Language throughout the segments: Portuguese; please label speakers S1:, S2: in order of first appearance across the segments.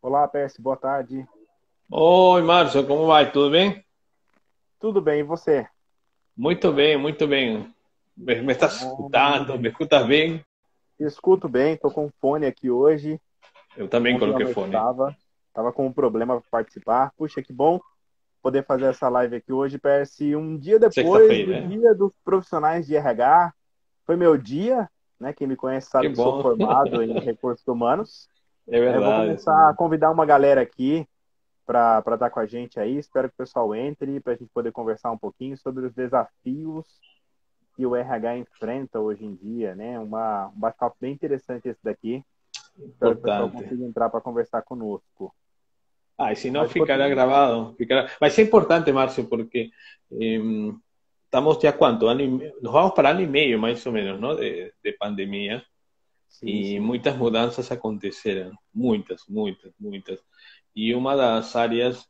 S1: Olá, PS, boa tarde.
S2: Oi, Márcio, como vai? Tudo bem?
S1: Tudo bem, e você?
S2: Muito bem, muito bem. Me estás escutando?
S1: Bom,
S2: Me escutas bem?
S1: escuto bem, tô com fone aqui hoje.
S2: Eu também
S1: Ontem eu
S2: coloquei
S1: não
S2: fone.
S1: estava com um problema para participar. Puxa, que bom poder fazer essa live aqui hoje, PS, um dia depois do
S2: Sexta-feira, né?
S1: Dia dos Profissionais de RH. Foi meu dia, né? Quem me conhece
S2: Que
S1: sabe que sou
S2: bom.
S1: formado em recursos humanos.
S2: É
S1: Né? Eu vou
S2: verdade, isso
S1: começar a
S2: mesmo.
S1: convidar uma galera aqui para estar com a gente aí. Espero que o pessoal entre para a gente poder conversar um pouquinho sobre os desafios que o RH enfrenta hoje em dia, né? Um bate-papo bem interessante esse daqui. Espero que o pessoal
S2: Importante.
S1: consiga entrar para conversar conosco.
S2: Ah, y si no,
S1: Mas enquanto
S2: ficará
S1: isso,
S2: grabado. Ficará... Va a ser importante, Márcio, porque estamos ya cuánto, nos vamos para año y medio más o menos, ¿no? De pandemia
S1: sim,
S2: y
S1: sim,
S2: muchas mudanzas aconteceram. Muitas, muitas, muitas. Y una de las áreas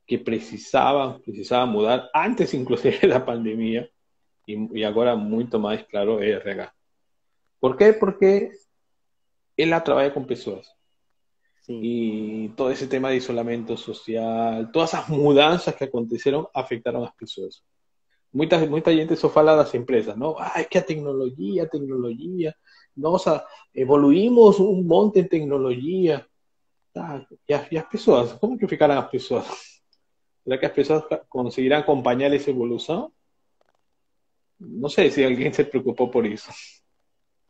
S2: que precisava mudar antes, inclusive, da pandemia, e agora muito mais, claro, é RH. Por quê? Porque ela trabalha com pessoas.
S1: sim.
S2: E todo esse tema de isolamento social, todas as mudanças que aconteceram afetaram as pessoas. Muita gente só fala das empresas, não? Ah, é que a tecnologia, nossa, evoluímos um monte em tecnologia. Tá, e as pessoas? Como que ficarão as pessoas? Será que as pessoas conseguirão acompanhar essa evolução? Não sei se alguém se preocupou por isso.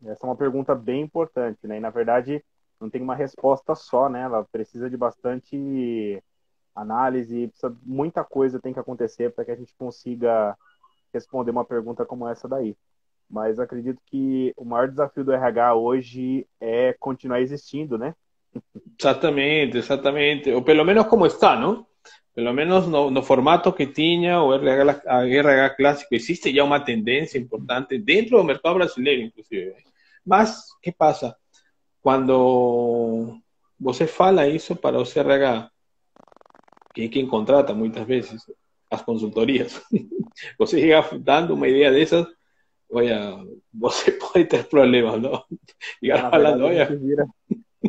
S1: Essa é uma pergunta bem importante, né? E, na verdade, não tem uma resposta só, né? Ela precisa de bastante análise, muita coisa tem que acontecer para que a gente consiga responder uma pergunta como essa daí. Mas acredito que o maior desafio do RH hoje é continuar existindo, né?
S2: Exatamente, exatamente. Ou pelo menos como está, não? Pelo menos no formato que tinha o RH clássico, existe já uma tendência importante dentro do mercado brasileiro, inclusive. Mas, o que passa? Quando você fala isso para o RH, que é quem contrata muitas vezes as consultorias, você chega dando uma ideia dessas, olha, você pode ter problemas, não?
S1: É,
S2: Chegar
S1: na
S2: falando,
S1: verdade, a gente
S2: olha,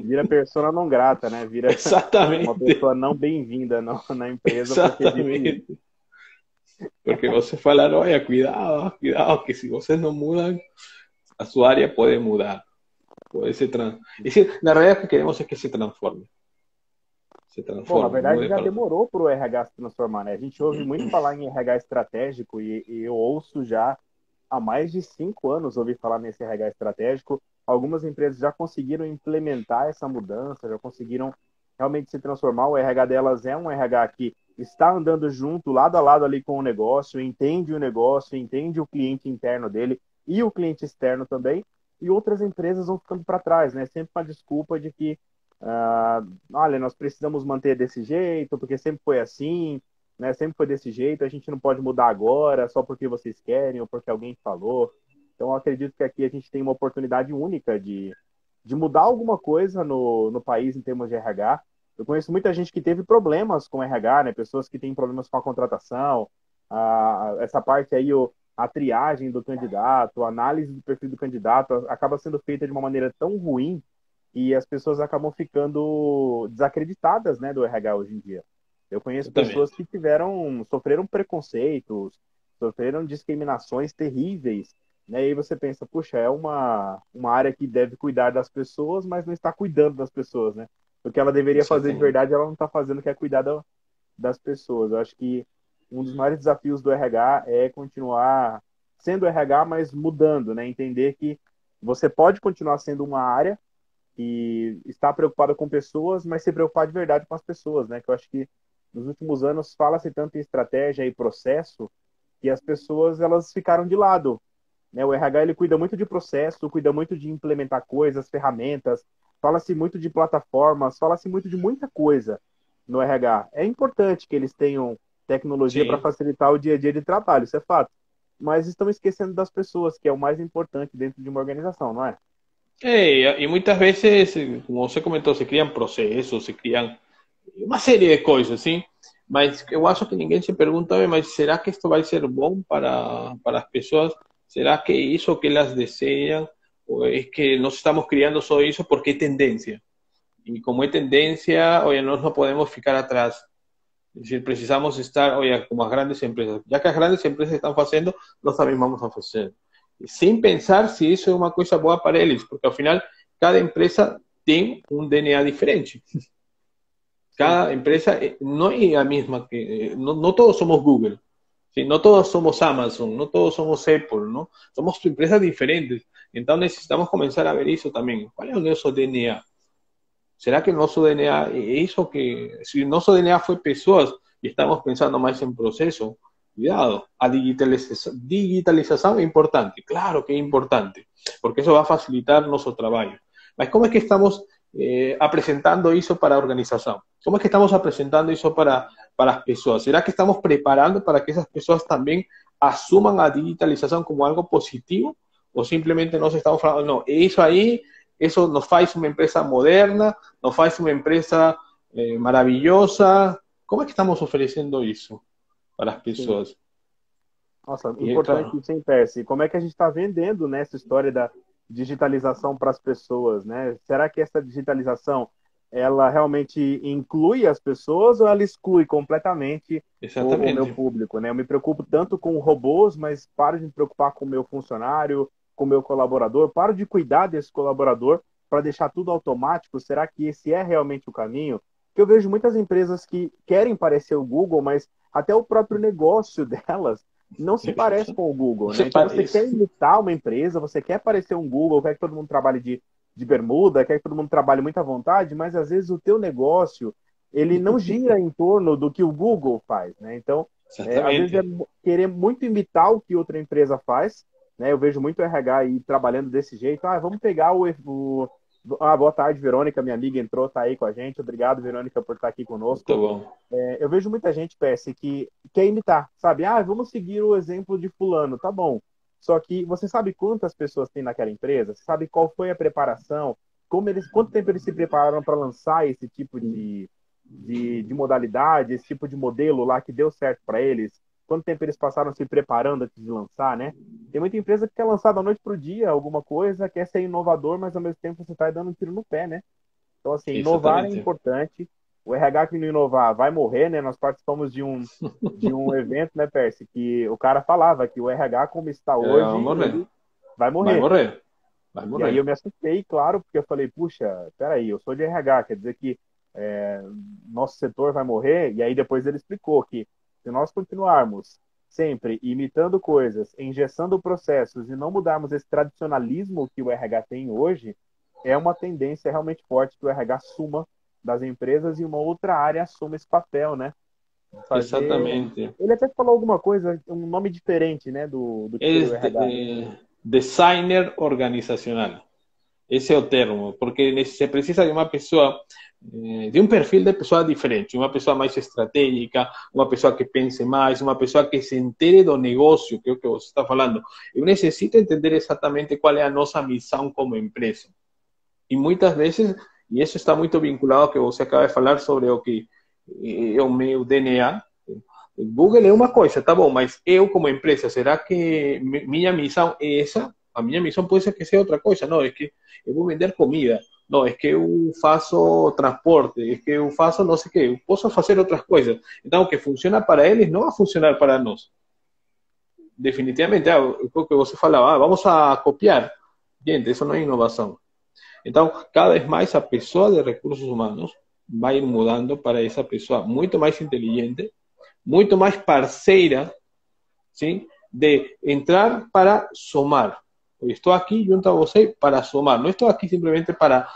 S1: vira persona não grata, né? Vira uma
S2: exatamente,
S1: pessoa não bem-vinda na empresa porque disse isso.
S2: exatamente. Porque você falar, olha, cuidado, cuidado, que se vocês não mudam, a sua área pode mudar. Pode se trans... Es decir, la realidad es que queremos es que se
S1: Bom, na
S2: transforme,
S1: verdade,
S2: mude
S1: já
S2: para outro.
S1: demorou para o RH se transformar, né? A gente ouve muito falar em RH estratégico e eu ouço já há mais de 5 anos ouvir falar nesse RH estratégico. Algumas empresas já conseguiram implementar essa mudança, já conseguiram realmente se transformar. O RH delas é um RH que está andando junto, lado a lado ali com o negócio, entende o cliente interno dele e o cliente externo também. E outras empresas vão ficando para trás, né? Sempre com a desculpa de que olha, nós precisamos manter desse jeito, porque sempre foi assim, né? Sempre foi desse jeito, a gente não pode mudar agora só porque vocês querem ou porque alguém falou. Então, eu acredito que aqui a gente tem uma oportunidade única de mudar alguma coisa no país em termos de RH. Eu conheço muita gente que teve problemas com RH, né? Pessoas que têm problemas com a contratação, essa parte aí, a triagem do candidato, a análise do perfil do candidato acaba sendo feita de uma maneira tão ruim e as pessoas acabam ficando desacreditadas, né, do RH hoje em dia. Eu conheço pessoas
S2: Exatamente.
S1: que sofreram preconceitos, sofreram discriminações terríveis, né? E aí você pensa, puxa, é uma área que deve cuidar das pessoas, mas não está cuidando das pessoas, né? O que ela deveria fazer de
S2: Exatamente.
S1: verdade, ela não está fazendo, que é cuidar das pessoas. Eu acho que um dos maiores desafios do RH é continuar sendo RH, mas mudando, né? Entender que você pode continuar sendo uma área e estar preocupada com pessoas, mas se preocupar de verdade com as pessoas, né? Que eu acho que nos últimos anos fala-se tanto em estratégia e processo que as pessoas elas ficaram de lado, né? O RH ele cuida muito de processo, cuida muito de implementar coisas, ferramentas, fala-se muito de plataformas, fala-se muito de muita coisa no RH. É importante que eles tenham tecnologia para
S2: Sim.
S1: facilitar o dia a dia de trabalho, isso é fato. Mas estão esquecendo das pessoas, que é o mais importante dentro de uma organização, não é?
S2: Y muchas veces, como você comentou, se criam processos, se criam uma série de coisas, sim? Mas eu acho que ninguém se pergunta, mas será que isto vai ser bom para as pessoas? Será que é isso que elas desejam? Ou é que nós estamos criando só isso porque é tendência? E como é tendência, olha, nós não podemos ficar atrás. Es decir, precisamos estar, olha, como as grandes empresas. Já que as grandes empresas estão fazendo, nós também vamos a fazer. Sem pensar se isso é uma coisa boa para eles, porque ao final, cada empresa tem um DNA diferente. Cada empresa não é a mesma que... No todos somos Google, ¿sí? No todos somos Amazon, no todos somos Apple, ¿no? Somos empresas diferentes. Então necessitamos começar a ver isso também. Qual é o nosso DNA? Será que o nosso DNA é isso que... Se o nosso DNA foi pessoas e estamos pensando mais em processo, cuidado, a digitalização é importante. Claro que é importante, porque isso vai facilitar nosso trabalho. Mas como é que estamos apresentando isso para a organização? Como é que estamos apresentando isso para as pessoas? Será que estamos preparando para que essas pessoas também assumam a digitalização como algo positivo? Ou simplesmente nós estamos falando, não, isso aí, isso nos faz uma empresa moderna, nos faz uma empresa maravilhosa? Como é que estamos oferecendo isso para as pessoas?
S1: Sim. Nossa, importante isso, hein, Percy? Como é que a gente está vendendo, né, essa história da digitalização para as pessoas, né? Será que essa digitalização ela realmente inclui as pessoas ou ela exclui completamente o meu público, né? Eu me preocupo tanto com robôs, mas paro de me preocupar com o meu funcionário, com o meu colaborador, paro de cuidar desse colaborador para deixar tudo automático. Será que esse é realmente o caminho? Porque eu vejo muitas empresas que querem parecer o Google, mas até o próprio negócio delas não se parece com o Google, né? Então você quer imitar uma empresa, você quer parecer um Google, quer que todo mundo trabalhe de bermuda, quer que todo mundo trabalhe muito à vontade, mas às vezes o teu negócio, ele não gira em torno do que o Google faz, né? Então, às vezes é querer muito imitar o que outra empresa faz, né? Eu vejo muito RH aí trabalhando desse jeito. Vamos pegar boa tarde, Verônica, minha amiga entrou, tá aí com a gente. Obrigado, Verônica, por estar aqui conosco.
S2: Muito bom.
S1: Eu vejo muita gente, PS, que quer imitar, sabe? Vamos seguir o exemplo de fulano, tá bom. Só que você sabe quantas pessoas tem naquela empresa? Você sabe qual foi a preparação? Quanto tempo eles se prepararam para lançar esse tipo de modalidade, esse tipo de modelo lá que deu certo para eles? Quanto tempo eles passaram se preparando antes de lançar, né? Tem muita empresa que quer lançar da noite para o dia alguma coisa, quer ser inovador, mas ao mesmo tempo você está dando um tiro no pé, né? Então, assim, inovar é importante. O RH que não inovar vai morrer, né? Nós participamos de um evento, né, Percy, que o cara falava que o RH, como está hoje, vai morrer. E aí eu me assustei, claro, porque eu falei, puxa, peraí, eu sou de RH, quer dizer que nosso setor vai morrer? E aí depois ele explicou que se nós continuarmos sempre imitando coisas, engessando processos e não mudarmos esse tradicionalismo que o RH tem hoje, é uma tendência realmente forte que o RH suma das empresas e uma outra área assuma esse papel, né?
S2: Exatamente.
S1: Ele até falou alguma coisa, um nome diferente, né, do que o RH.
S2: Designer organizacional. Esse é o termo, porque se precisa de uma pessoa, de um perfil de pessoa diferente, uma pessoa mais estratégica, uma pessoa que pense mais, uma pessoa que se entere do negócio, que é o que você está falando. Eu necessito entender exatamente qual é a nossa missão como empresa. E muitas vezes, e isso está muito vinculado ao que você acaba de falar sobre o que é o meu DNA. Google é uma coisa, tá bom, mas eu como empresa, será que minha missão é essa? A minha missão pode ser que seja outra coisa. Não, é que eu vou vender comida. Não, é que eu faço transporte. É que eu faço não sei o quê. Eu posso fazer outras coisas. Então, o que funciona para eles não vai funcionar para nós. Definitivamente, o que você falava, vamos a copiar. Gente, isso não é inovação. Então, cada vez mais a pessoa de recursos humanos vai ir mudando para essa pessoa muito mais inteligente, muito mais parceira, ¿sí? De entrar para somar. Eu estou aqui junto a você para somar. Não estou aqui simplesmente para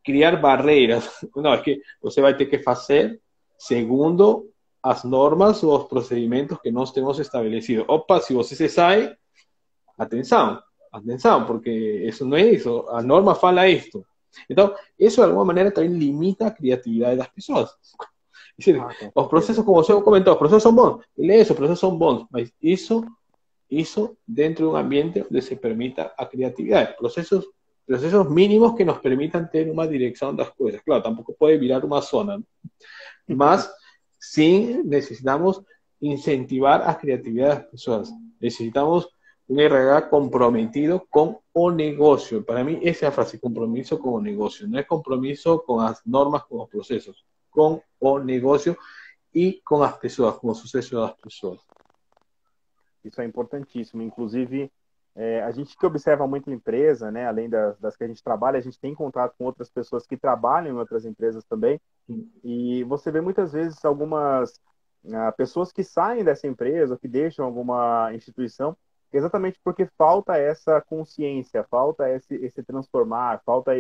S2: criar barreiras. Não, é que você vai ter que fazer segundo as normas ou os procedimentos que nós temos estabelecido. Opa, se você se sai, atenção, porque isso não é isso. A norma fala isto. Então, isso de alguma maneira também limita a criatividade das pessoas. Decir, os processos, como você comentou, os processos são bons. Beleza, os processos são bons, mas isso dentro de um ambiente onde se permita a criatividade. Processos mínimos que nos permitan ter uma direção das coisas. Claro, tampoco pode virar uma zona, ¿no? Mas sim necessitamos incentivar a criatividade das pessoas. Necessitamos un RH comprometido con o negocio. Para mí esa es la frase, compromiso con o negocio. No es compromiso con las normas, con los procesos, con o negocio e com as pessoas, com o sucesso das pessoas.
S1: Isso é importantíssimo. Inclusive, a gente que observa muito empresa, né, além das que a gente trabalha, a gente tem contato com outras pessoas que trabalham em outras empresas também. E você vê muitas vezes algumas pessoas que saem dessa empresa, que deixam alguma instituição, exatamente porque falta essa consciência, falta esse transformar, falta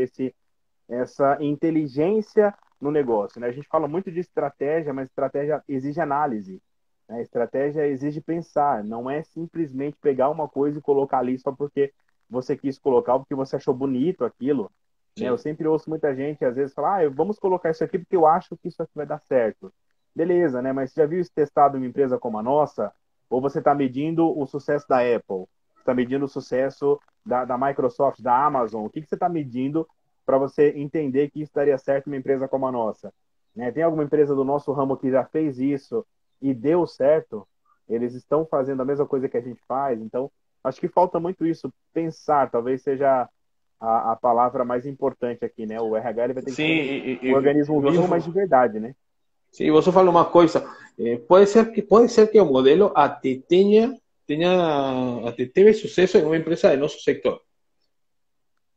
S1: essa inteligência no negócio, né? A gente fala muito de estratégia, mas estratégia exige análise, né? Estratégia exige pensar, não é simplesmente pegar uma coisa e colocar ali só porque você quis colocar, porque você achou bonito aquilo, né? Eu sempre ouço muita gente, às vezes, falar, vamos colocar isso aqui porque eu acho que isso aqui vai dar certo. Beleza, né? Mas você já viu isso testado em uma empresa como a nossa? Ou você está medindo o sucesso da Apple? Está medindo o sucesso da Microsoft, da Amazon? O que você está medindo para você entender que isso daria certo em uma empresa como a nossa? Né? Tem alguma empresa do nosso ramo que já fez isso e deu certo? Eles estão fazendo a mesma coisa que a gente faz? Então, acho que falta muito isso. Pensar, talvez seja a palavra mais importante aqui, né? O RH ele vai ter que ser um organismo vivo, mas de verdade, né?
S2: Sim, você falou uma coisa, pode ser que o modelo até teve sucesso em uma empresa de nosso sector,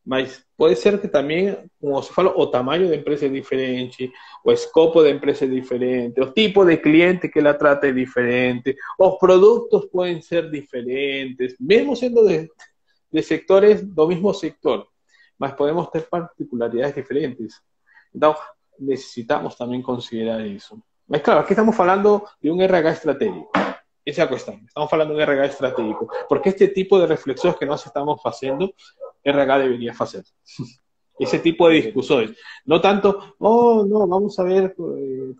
S2: mas pode ser que também, como você falou, o tamanho da empresa é diferente, o escopo da empresa é diferente, o tipo de cliente que ela trata é diferente, os produtos podem ser diferentes, mesmo sendo de sectores do mesmo sector, mas podemos ter particularidades diferentes. Então, necesitamos también considerar eso. Mas claro, aquí estamos hablando de un RH estratégico. Esa es la cuestión. Estamos hablando de un RH estratégico. Porque este tipo de reflexiones que nos estamos haciendo, RH debería hacer. Ese tipo de discusiones. No tanto, no, vamos a ver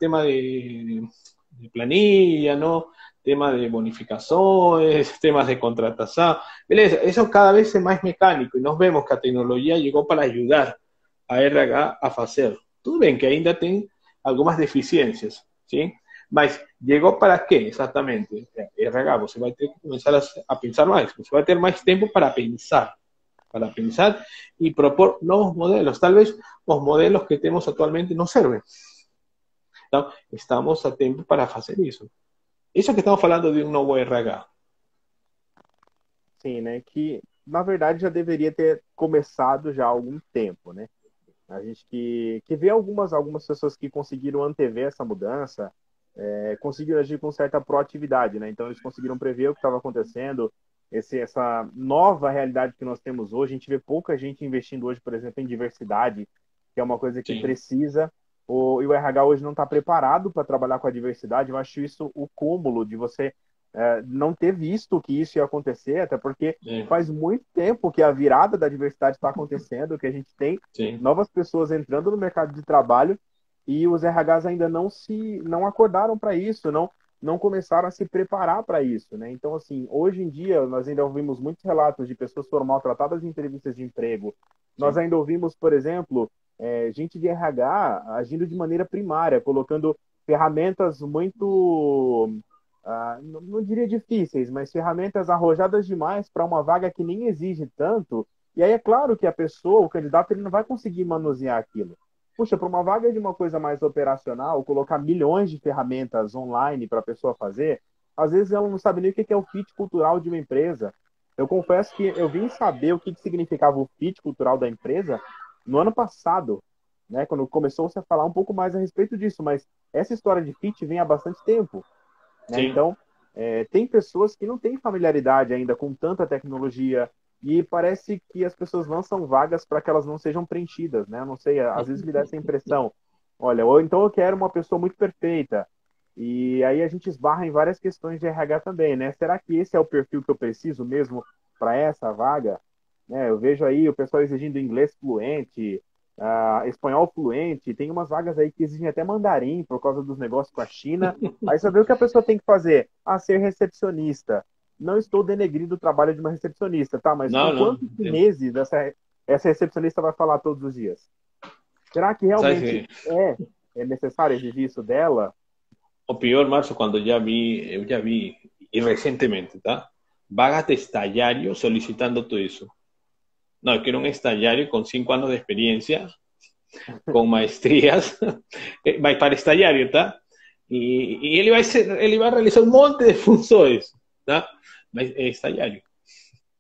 S2: tema de planilla, ¿no? Tema de bonificaciones, temas de contratación. Eso cada vez es más mecánico y nos vemos que la tecnología llegó para ayudar a RH a hacer. Tudo bem que ainda tem algumas deficiências, sim? Mas chegou para quê, exatamente? RH, você vai ter que começar a pensar mais. Você vai ter mais tempo para pensar e propor novos modelos. Talvez os modelos que temos atualmente não servem. Então, estamos a tempo para fazer isso. Isso que estamos falando de um novo RH.
S1: Sim, né? Que, na verdade, já deveria ter começado já há algum tempo, né? A gente que vê algumas pessoas que conseguiram antever essa mudança, conseguiram agir com certa proatividade, né? Então, eles conseguiram prever o que estava acontecendo, essa nova realidade que nós temos hoje. A gente vê pouca gente investindo hoje, por exemplo, em diversidade, que é uma coisa que precisa. E o RH hoje não está preparado para trabalhar com a diversidade. Eu acho isso o cúmulo de você não ter visto que isso ia acontecer, até porque faz muito tempo que a virada da diversidade está acontecendo, que a gente tem novas pessoas entrando no mercado de trabalho e os RHs ainda não acordaram para isso, não começaram a se preparar para isso, né? Então, assim, hoje em dia, nós ainda ouvimos muitos relatos de pessoas que foram maltratadas em entrevistas de emprego. Nós ainda ouvimos, por exemplo, gente de RH agindo de maneira primária, colocando ferramentas muito... não diria difíceis, mas ferramentas arrojadas demais para uma vaga que nem exige tanto. E aí é claro que a pessoa, o candidato, ele não vai conseguir manusear aquilo. Puxa, para uma vaga de uma coisa mais operacional, colocar milhões de ferramentas online para a pessoa fazer, às vezes ela não sabe nem o que é o fit cultural de uma empresa. Eu confesso que eu vim saber o que significava o fit cultural da empresa no ano passado, né, quando começou-se a falar um pouco mais a respeito disso, mas essa história de fit vem há bastante tempo. Né? Então, tem pessoas que não têm familiaridade ainda com tanta tecnologia e parece que as pessoas lançam vagas para que elas não sejam preenchidas, né? Eu não sei, às vezes me dá essa impressão. Olha, ou então eu quero uma pessoa muito perfeita. E aí a gente esbarra em várias questões de RH também, né? Será que esse é o perfil que eu preciso mesmo para essa vaga? Né? Eu vejo aí o pessoal exigindo inglês fluente, espanhol fluente, tem umas vagas aí que exigem até mandarim por causa dos negócios com a China. Aí você vê o que a pessoa tem que fazer? Ser recepcionista. Não estou denegrindo o trabalho de uma recepcionista, tá? Mas por quantos meses essa recepcionista vai falar todos os dias? Será que realmente é necessário exigir isso dela?
S2: O pior, Márcio, quando eu já vi, e recentemente, tá? vagas de estagiario solicitando todo eso. No, yo quiero un estagiario con 5 años de experiencia, con maestrías, para estagiario, ¿tá? Y él va a realizar un monte de funções, tá? Mas é estagiário.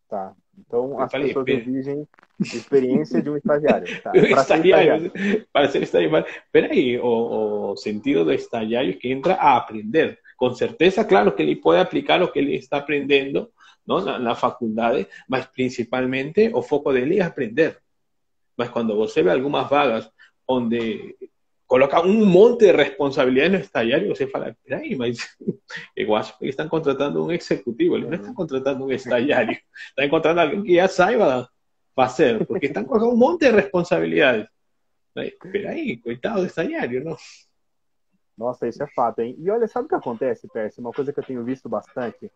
S1: Tá. Então,
S2: Eu
S1: as
S2: falei,
S1: pessoas exigem experiência de um estagiário. Tá. Para ser
S2: estagiário,
S1: estagiário.
S2: para ser estagiário. Peraí, o sentido do estagiário é que entra a aprender. Com certeza, claro que ele pode aplicar o que ele está aprendendo, não, na faculdade, mas principalmente o foco dele é aprender. Mas quando você vê algumas vagas onde coloca um monte de responsabilidades no estagiário, você fala, peraí, mas eu acho que estão contratando um executivo, eles não estão contratando um estagiário, estão contratando alguém que já saiba fazer, porque estão colocando um monte de responsabilidades. Peraí, coitado do estagiário, não?
S1: Nossa, isso é fato, hein? E olha, sabe o que acontece, Percy? Uma coisa que eu tenho visto bastante,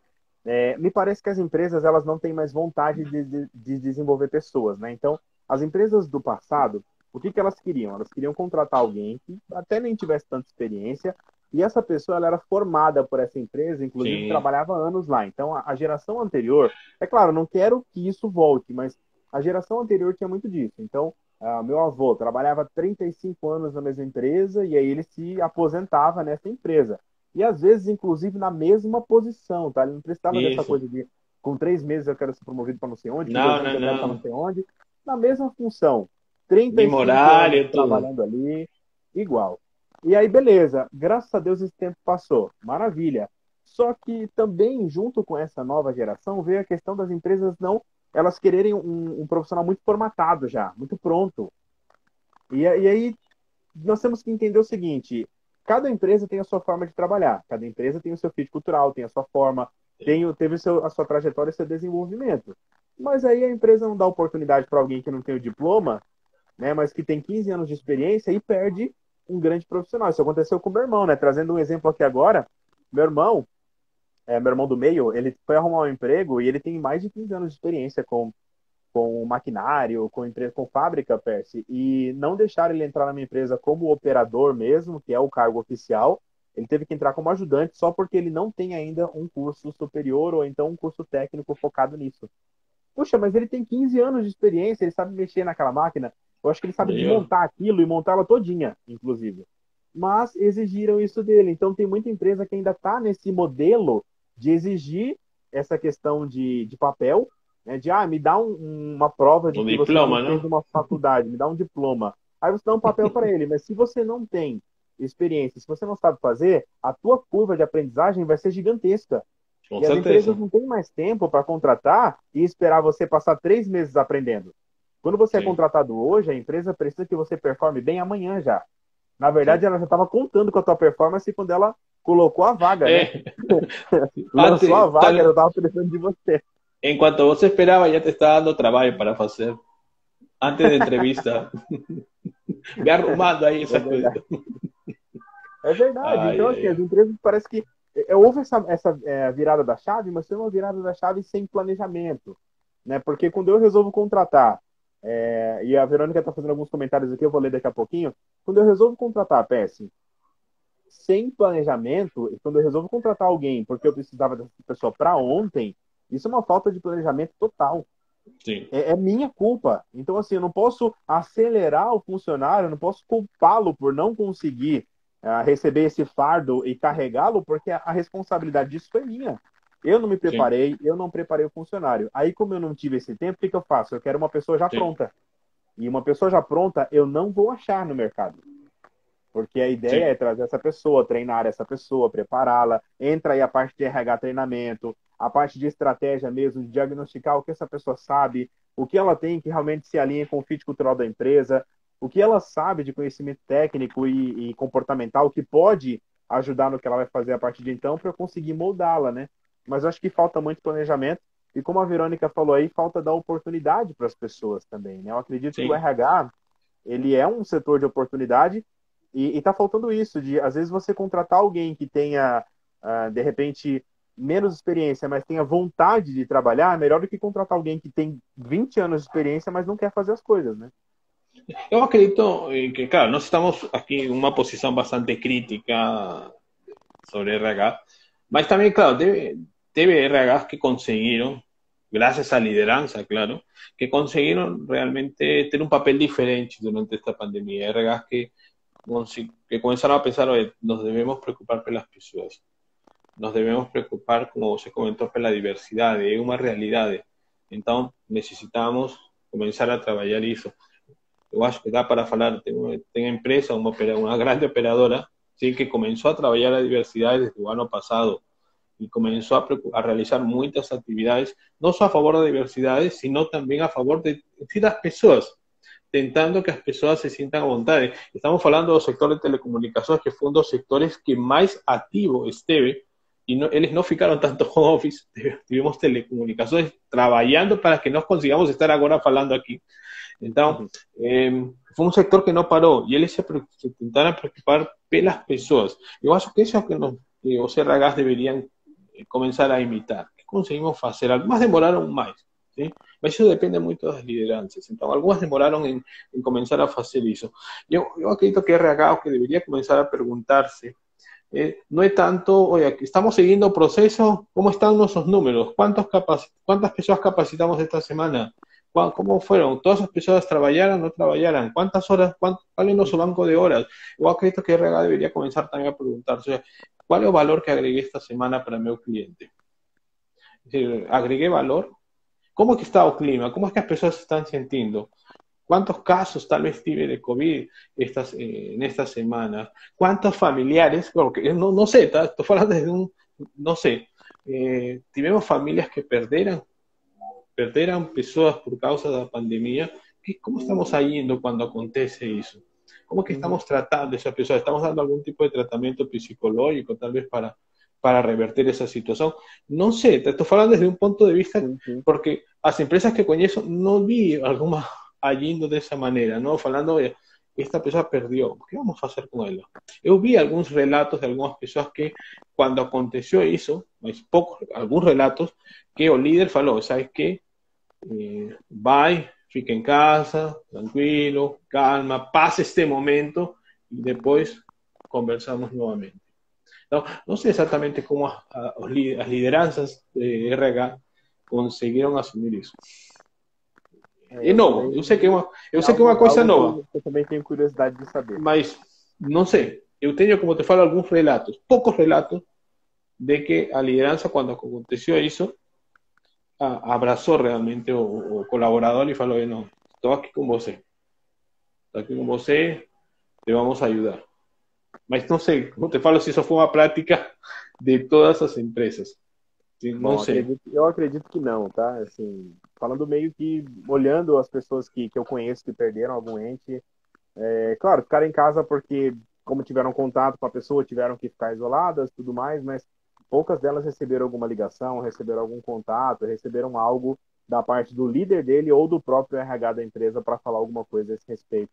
S1: me parece que as empresas elas não têm mais vontade de desenvolver pessoas, né? Então, as empresas do passado, o que elas queriam? Elas queriam contratar alguém que até nem tivesse tanta experiência, e essa pessoa ela era formada por essa empresa, inclusive
S2: Sim.
S1: trabalhava anos lá. Então, a geração anterior, é claro, não quero que isso volte, mas a geração anterior tinha muito disso. Então, meu avô trabalhava 35 anos na mesma empresa e aí ele se aposentava nessa empresa. E às vezes, inclusive, na mesma posição, tá? Ele não precisava dessa
S2: Isso.
S1: coisa de com 3 meses eu quero ser promovido para não sei onde, com
S2: Não,
S1: 2 anos
S2: não,
S1: eu quero para não
S2: não.
S1: sei onde. Na mesma função.
S2: Mesmo
S1: 35 anos
S2: horário, tudo.
S1: trabalhando ali, igual. E aí, beleza. Graças a Deus esse tempo passou. Maravilha. Só que também, junto com essa nova geração, veio a questão das empresas não elas quererem um profissional muito formatado já, muito pronto. E aí nós temos que entender o seguinte: cada empresa tem a sua forma de trabalhar, cada empresa tem o seu fit cultural, tem a sua forma, teve a sua trajetória e seu desenvolvimento. Mas aí a empresa não dá oportunidade para alguém que não tem o diploma, né, mas que tem 15 anos de experiência e perde um grande profissional. Isso aconteceu com meu irmão, né? Trazendo um exemplo aqui agora, meu irmão, meu irmão do meio, ele foi arrumar um emprego e ele tem mais de 15 anos de experiência com maquinário, com empresa, com fábrica, Percy, e não deixaram ele entrar na minha empresa como operador mesmo, que é o cargo oficial. Ele teve que entrar como ajudante só porque ele não tem ainda um curso superior ou então um curso técnico focado nisso. Puxa, mas ele tem 15 anos de experiência, ele sabe mexer naquela máquina. Eu acho que ele sabe desmontar aquilo e montá-la todinha, inclusive. Mas exigiram isso dele. Então tem muita empresa que ainda está nesse modelo de exigir essa questão de papel, né, de me dá uma prova de que
S2: diploma,
S1: você fez uma faculdade, me dá um diploma. Aí você dá um papel para ele, mas se você não tem experiência, se você não sabe fazer, a tua curva de aprendizagem vai ser gigantesca.
S2: Com
S1: e
S2: certeza.
S1: As empresas não têm mais tempo para contratar e esperar você passar 3 meses aprendendo. Quando você é contratado hoje, a empresa precisa que você performe bem amanhã já. Na verdade, ela já estava contando com a tua performance quando ela colocou a vaga, né? Lançou a vaga, ela estava precisando de você.
S2: Enquanto você esperava, já te está dando trabalho para fazer. Antes da entrevista. Me arrumando aí essa coisa.
S1: É verdade. Então, assim, as empresas parece que houve essa virada da chave, mas foi uma virada da chave sem planejamento, né? Porque quando eu resolvo contratar, e a Verônica está fazendo alguns comentários aqui, eu vou ler daqui a pouquinho. Quando eu resolvo contratar a PS sem planejamento, e quando eu resolvo contratar alguém porque eu precisava dessa pessoa para ontem, isso é uma falta de planejamento total.
S2: Sim.
S1: É minha culpa. Então, assim, eu não posso acelerar o funcionário, eu não posso culpá-lo por não conseguir receber esse fardo e carregá-lo, porque a responsabilidade disso foi minha. Eu não me preparei, eu não preparei o funcionário. Aí, como eu não tive esse tempo, o que eu faço? Eu quero uma pessoa já pronta. E uma pessoa já pronta, eu não vou achar no mercado. Porque a ideia é trazer essa pessoa, treinar essa pessoa, prepará-la. Entra aí a parte de RH treinamento, a parte de estratégia mesmo, de diagnosticar o que essa pessoa sabe, o que ela tem que realmente se alinha com o fit cultural da empresa, o que ela sabe de conhecimento técnico e comportamental que pode ajudar no que ela vai fazer a partir de então para eu conseguir moldá-la, né? Mas eu acho que falta muito planejamento e como a Verônica falou aí, falta dar oportunidade para as pessoas também, né? Eu acredito que o RH, ele é um setor de oportunidade e está faltando isso, de às vezes você contratar alguém que tenha, de repente, menos experiência, mas tenha vontade de trabalhar, é melhor do que contratar alguém que tem 20 anos de experiência, mas não quer fazer as coisas, né?
S2: Eu acredito que, claro, nós estamos aqui em uma posição bastante crítica sobre RH, mas também, claro, teve RHs que conseguiram, gracias a lideranza, claro, que conseguiram realmente ter um papel diferente durante esta pandemia. RHs que começaram a pensar, oye, nos devemos preocupar pelas pessoas, nos devemos preocupar, como você comentou, pela diversidade, é uma realidade. Então, necessitamos começar a trabalhar isso. Eu acho que dá para falar, tem empresa, uma grande operadora, ¿sí? Que comenzó a trabajar la diversidad desde el año pasado y comenzó a realizar muchas actividades, no solo a favor de diversidades, sino también a favor de las personas, tentando que las personas se sientan a vontade. Estamos hablando del sector de telecomunicaciones, que fue uno de los sectores que más activo esteve, y no, ellos no ficaron tanto home office, tuvimos telecomunicaciones trabajando para que nos consigamos estar ahora hablando aquí. Então, foi um setor que não parou e eles se tentaram preocupar pelas pessoas. Eu acho que isso é o que os RHs deveriam começar a imitar. Que conseguimos fazer? Algumas demoraram mais, sim? Mas isso depende muito das lideranças. Então, algumas demoraram em começar a fazer isso. Eu acredito que RH o que deveria começar a perguntar-se não é tanto, olha, estamos seguindo o processo, como estão nossos números? Quantas pessoas capacitamos esta semana? ¿Cómo fueron? ¿Todas las personas trabajaron o no trabajaron? ¿Cuántas horas? ¿Cuál es nuestro banco de horas? Yo acredito que RH debería comenzar también a preguntarse, ¿cuál es el valor que agregué esta semana para mi cliente? Es decir, ¿agregué valor? ¿Cómo es que está el clima? ¿Cómo es que las personas se están sintiendo? ¿Cuántos casos tal vez tuve de COVID en estas semanas? ¿Cuántos familiares? Porque no sé, estoy hablando desde no sé, tivemos familias que perderan pessoas por causa da pandemia. Como estamos saindo quando acontece isso? Como que estamos tratando essa pessoa? Estamos dando algum tipo de tratamento psicológico, tal vez para reverter essa situação? Não sei, estou falando desde um ponto de vista, porque as empresas que conheço não vi alguma agindo dessa maneira, não falando, esta pessoa perdeu, o que vamos fazer com ela? Eu vi alguns relatos de algumas pessoas que, quando aconteceu isso, mas poucos, alguns relatos, que o líder falou, ¿sabes qué? Vai, fica em casa, tranquilo, calma, passa este momento e depois conversamos novamente. Então, não sei exatamente como as lideranças de RH conseguiram assumir isso. É novo, eu sei que é uma coisa nova.
S1: Eu também tenho curiosidade de saber.
S2: Mas, não sei, eu tenho, como te falo, alguns relatos, poucos relatos, de que a liderança, quando aconteceu isso, abraçou realmente o colaborador e falou, não, estou aqui com você, te vamos ajudar. Mas não sei, como te falo, se isso foi uma prática de todas as empresas. Sim, não sei.
S1: Eu acredito que não, tá? Assim, falando meio que, olhando as pessoas que eu conheço que perderam algum ente, claro, ficaram em casa porque, como tiveram contato com a pessoa, tiveram que ficar isoladas, tudo mais, mas poucas delas receberam alguma ligação, receberam algum contato, receberam algo da parte do líder dele ou do próprio RH da empresa para falar alguma coisa a esse respeito.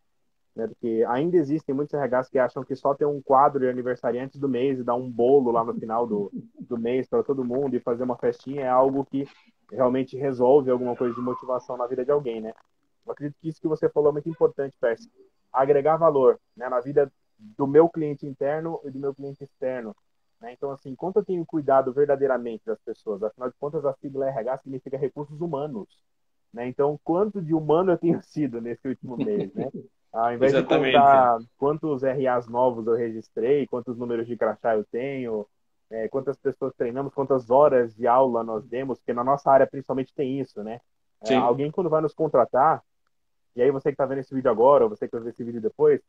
S1: Né? Porque ainda existem muitos RHs que acham que só ter um quadro de aniversariantes do mês e dar um bolo lá no final do mês para todo mundo e fazer uma festinha é algo que realmente resolve alguma coisa de motivação na vida de alguém, né? Eu acredito que isso que você falou é muito importante, Percy. Agregar valor, né, na vida do meu cliente interno e do meu cliente externo. Né? Então, assim, quanto eu tenho cuidado verdadeiramente das pessoas? Afinal de contas, a sigla RH significa recursos humanos. Né? Então, quanto de humano eu tenho sido nesse último mês? Né? Ao invés de contar quantos RAs novos eu registrei, quantos números de crachá eu tenho, quantas pessoas treinamos, quantas horas de aula nós demos, porque na nossa área principalmente tem isso, né? Alguém quando vai nos contratar, e aí você que está vendo esse vídeo agora, ou você que vai ver esse vídeo depois,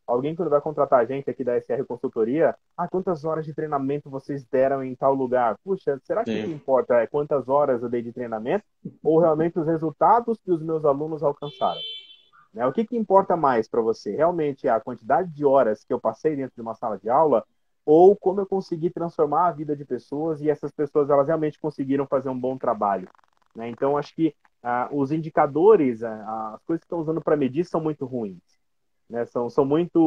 S1: alguém quando vai contratar a gente aqui da SR Consultoria, quantas horas de treinamento vocês deram em tal lugar? Puxa, será que o que importa é quantas horas eu dei de treinamento ou realmente os resultados que os meus alunos alcançaram? Né? O que importa mais para você? Realmente a quantidade de horas que eu passei dentro de uma sala de aula ou como eu consegui transformar a vida de pessoas e essas pessoas elas realmente conseguiram fazer um bom trabalho? Né? Então, acho que os indicadores, as coisas que estão usando para medir são muito ruins. Né, são muito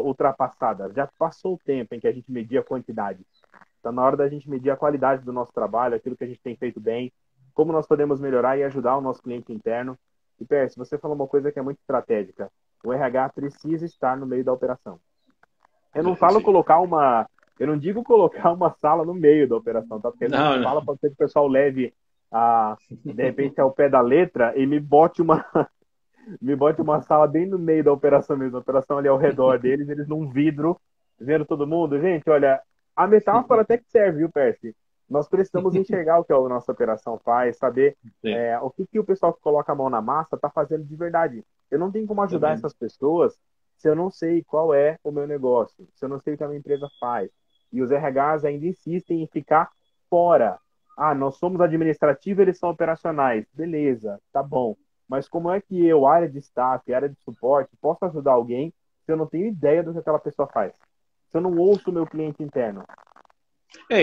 S1: ultrapassadas. Já passou o tempo em que a gente media a quantidade. Está na hora da gente medir a qualidade do nosso trabalho, aquilo que a gente tem feito bem, como nós podemos melhorar e ajudar o nosso cliente interno. E, Percy, você falou uma coisa que é muito estratégica. O RH precisa estar no meio da operação. Eu não falo colocar uma Eu não digo colocar uma sala no meio da operação, tá? Porque a gente
S2: No, no.
S1: fala, pode ser que o pessoal leve de repente ao pé da letra e me bote uma sala bem no meio da operação mesmo, a operação ali ao redor deles, eles num vidro, vendo todo mundo. Gente, olha, a metáfora até que serve, viu, Percy? Nós precisamos enxergar o que a nossa operação faz, saber
S2: Sí,
S1: o que, que o pessoal que coloca a mão na massa está fazendo de verdade. Eu não tenho como ajudar
S2: también.
S1: essas pessoas se eu não sei qual é o meu negócio, se eu não sei o que a minha empresa faz. E os RHs ainda insistem em ficar fora. Ah, nós somos administrativos, eles são operacionais. Beleza, tá bom. Mas como é que eu, área de staff, área de suporte, posso ajudar alguém se eu não tenho ideia do que aquela pessoa faz? Se eu não ouço o meu cliente interno?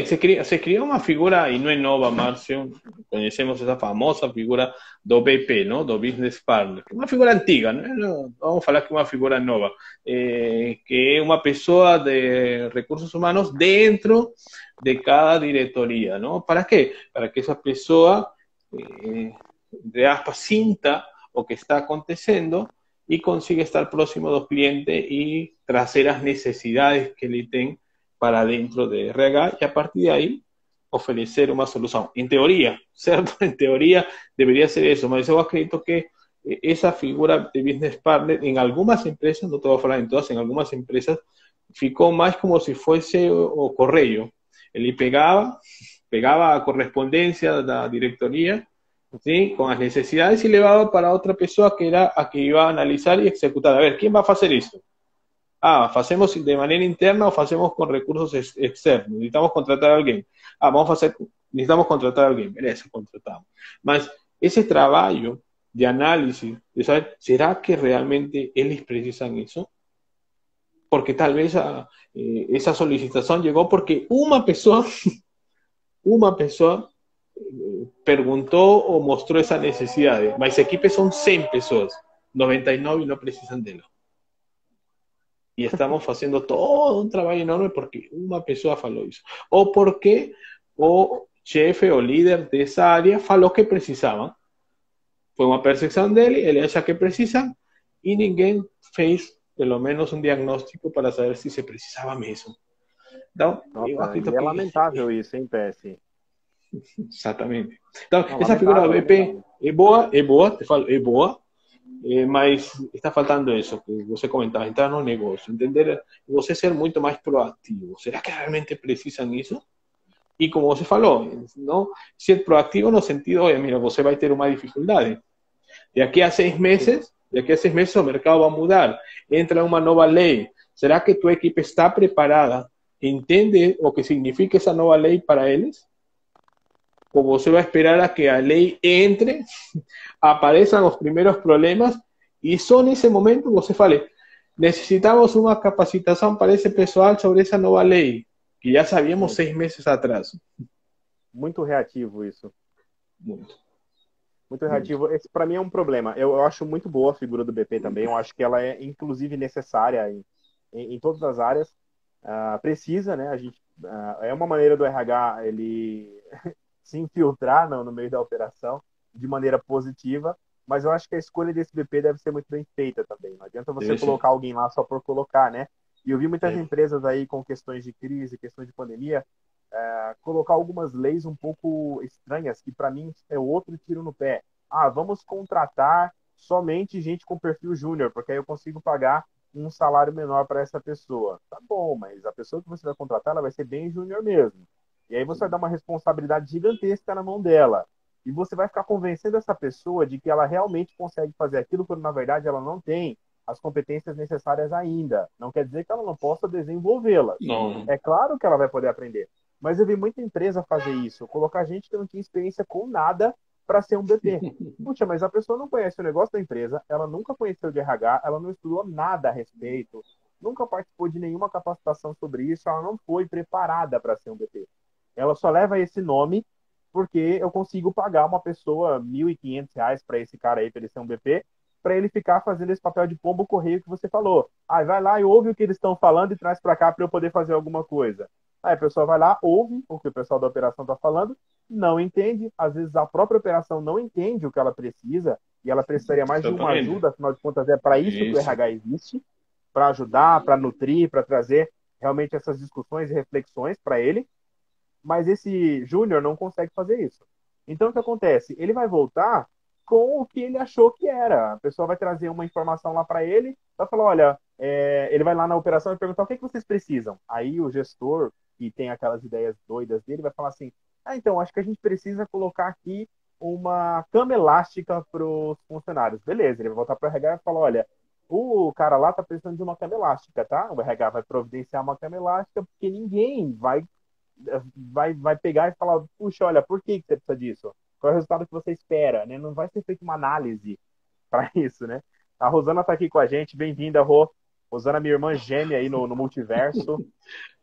S2: Se crea una figura, y no es nova, Márcio, conocemos esa famosa figura do BP, ¿no? Do Business Partner. Una figura antigua, ¿no? Vamos a hablar que una figura nova, que es una persona de recursos humanos dentro de cada diretoría, ¿no? ¿Para qué? Para que esa persona, de aspas, sinta o que está acontecendo y consiga estar próximo dos clientes y trazer as necesidades que ele tem para dentro de RH y a partir de ahí ofrecer una solución. En teoría, ¿cierto? En teoría debería ser eso, pero yo acredito que esa figura de business partner en algunas empresas, no te voy a hablar en todas, en algunas empresas, ficou más como si fuese o correo. Él pegaba a correspondencia de la directoría, ¿sí? Con las necesidades y levaba para otra persona que era a que iba a analizar y ejecutar. A ver, ¿quién va a hacer eso? Ah, ¿hacemos de manera interna o hacemos con recursos externos? Necesitamos contratar a alguien. Ah, necesitamos contratar a alguien. Beleza, contratamos. Mas ese trabajo de análisis, de saber, ¿será que realmente ellos precisan eso? Porque tal vez esa solicitación llegó porque una persona preguntó o mostró esa necesidad. Mas equipos son 100 personas, 99 no precisan de él. Y estamos haciendo todo un trabajo enorme porque una persona faló eso. O porque o jefe o líder de esa área faló que precisaban. Fue una percepción de él, él acha que precisan y ninguém fez pelo menos un diagnóstico para saber si se precisaba mesmo. Então, eu
S1: Nossa,
S2: acredito
S1: e é
S2: que...
S1: lamentável isso, hein, PS?
S2: Exatamente. Então,
S1: Não,
S2: essa figura do
S1: lamentável,
S2: BP
S1: lamentável.
S2: é boa, te falo, é boa, mas está faltando isso que você comentava, entrar no negócio, entender, você ser muito mais proativo. Será que realmente precisam isso? E como você falou, não ser proativo no sentido, olha, mira, você vai ter uma dificuldade. De aqui a 6 meses o mercado vai mudar, entra uma nova lei. Será que tua equipe está preparada? Entende o que significa essa nova lei para eles? Ou você vai esperar a que a lei entre, apareçam os primeiros problemas e só nesse momento você fale, necessitamos uma capacitação para esse pessoal sobre essa nova lei, que já sabíamos 6 meses atrás.
S1: Muito reativo isso.
S2: Muito.
S1: Muito reativo. Esse, para mim, é um problema. Eu acho muito boa a figura do BP também. Eu acho que ela é, inclusive, necessária em todas as áreas. Precisa, né? A gente, é uma maneira do RH ele se infiltrar no meio da operação de maneira positiva, mas eu acho que a escolha desse BP deve ser muito bem feita também. Não adianta você colocar alguém lá só por colocar, né? E eu vi muitas empresas aí com questões de crise, questões de pandemia, colocar algumas leis um pouco estranhas, que para mim é outro tiro no pé. Ah, vamos contratar somente gente com perfil júnior, porque aí eu consigo pagar um salário menor para essa pessoa. Tá bom, mas a pessoa que você vai contratar, ela vai ser bem júnior mesmo. E aí você vai dar uma responsabilidade gigantesca na mão dela. E você vai ficar convencendo essa pessoa de que ela realmente consegue fazer aquilo, quando na verdade ela não tem as competências necessárias ainda. Não quer dizer que ela não possa desenvolvê-las. É claro que ela vai poder aprender. Mas eu vi muita empresa fazer isso, colocar gente que não tinha experiência com nada para ser um BP. Puxa, mas a pessoa não conhece o negócio da empresa, ela nunca conheceu de RH, ela não estudou nada a respeito, nunca participou de nenhuma capacitação sobre isso, ela não foi preparada para ser um BP. Ela só leva esse nome porque eu consigo pagar uma pessoa R$1.500 para esse cara aí, para ele ser um BP, para ele ficar fazendo esse papel de pombo correio que você falou. Aí vai lá e ouve o que eles estão falando e traz para cá para eu poder fazer alguma coisa. Aí a pessoa vai lá, ouve o que o pessoal da operação está falando, não entende, às vezes a própria operação não entende o que ela precisa, e ela precisaria mais de uma ajuda, afinal de contas é para isso que o RH existe, para ajudar, para nutrir, para trazer realmente essas discussões e reflexões para ele, mas esse júnior não consegue fazer isso. Então, o que acontece? Ele vai voltar com o que ele achou que era. A pessoa vai trazer uma informação lá para ele, vai falar, olha, ele vai lá na operação e perguntar o que vocês precisam. Aí o gestor, que tem aquelas ideias doidas dele, vai falar assim, então, acho que a gente precisa colocar aqui uma cama elástica para os funcionários. Beleza, ele vai voltar para o RH e falar, olha, o cara lá tá precisando de uma cama elástica, tá? O RH vai providenciar uma cama elástica porque ninguém vai pegar e falar, puxa, olha, por que você precisa disso? Qual é o resultado que você espera, né? Não vai ser feita uma análise para isso, né? A Rosana está aqui com a gente, bem-vinda, Rô. Rosana, minha irmã gêmea aí no multiverso.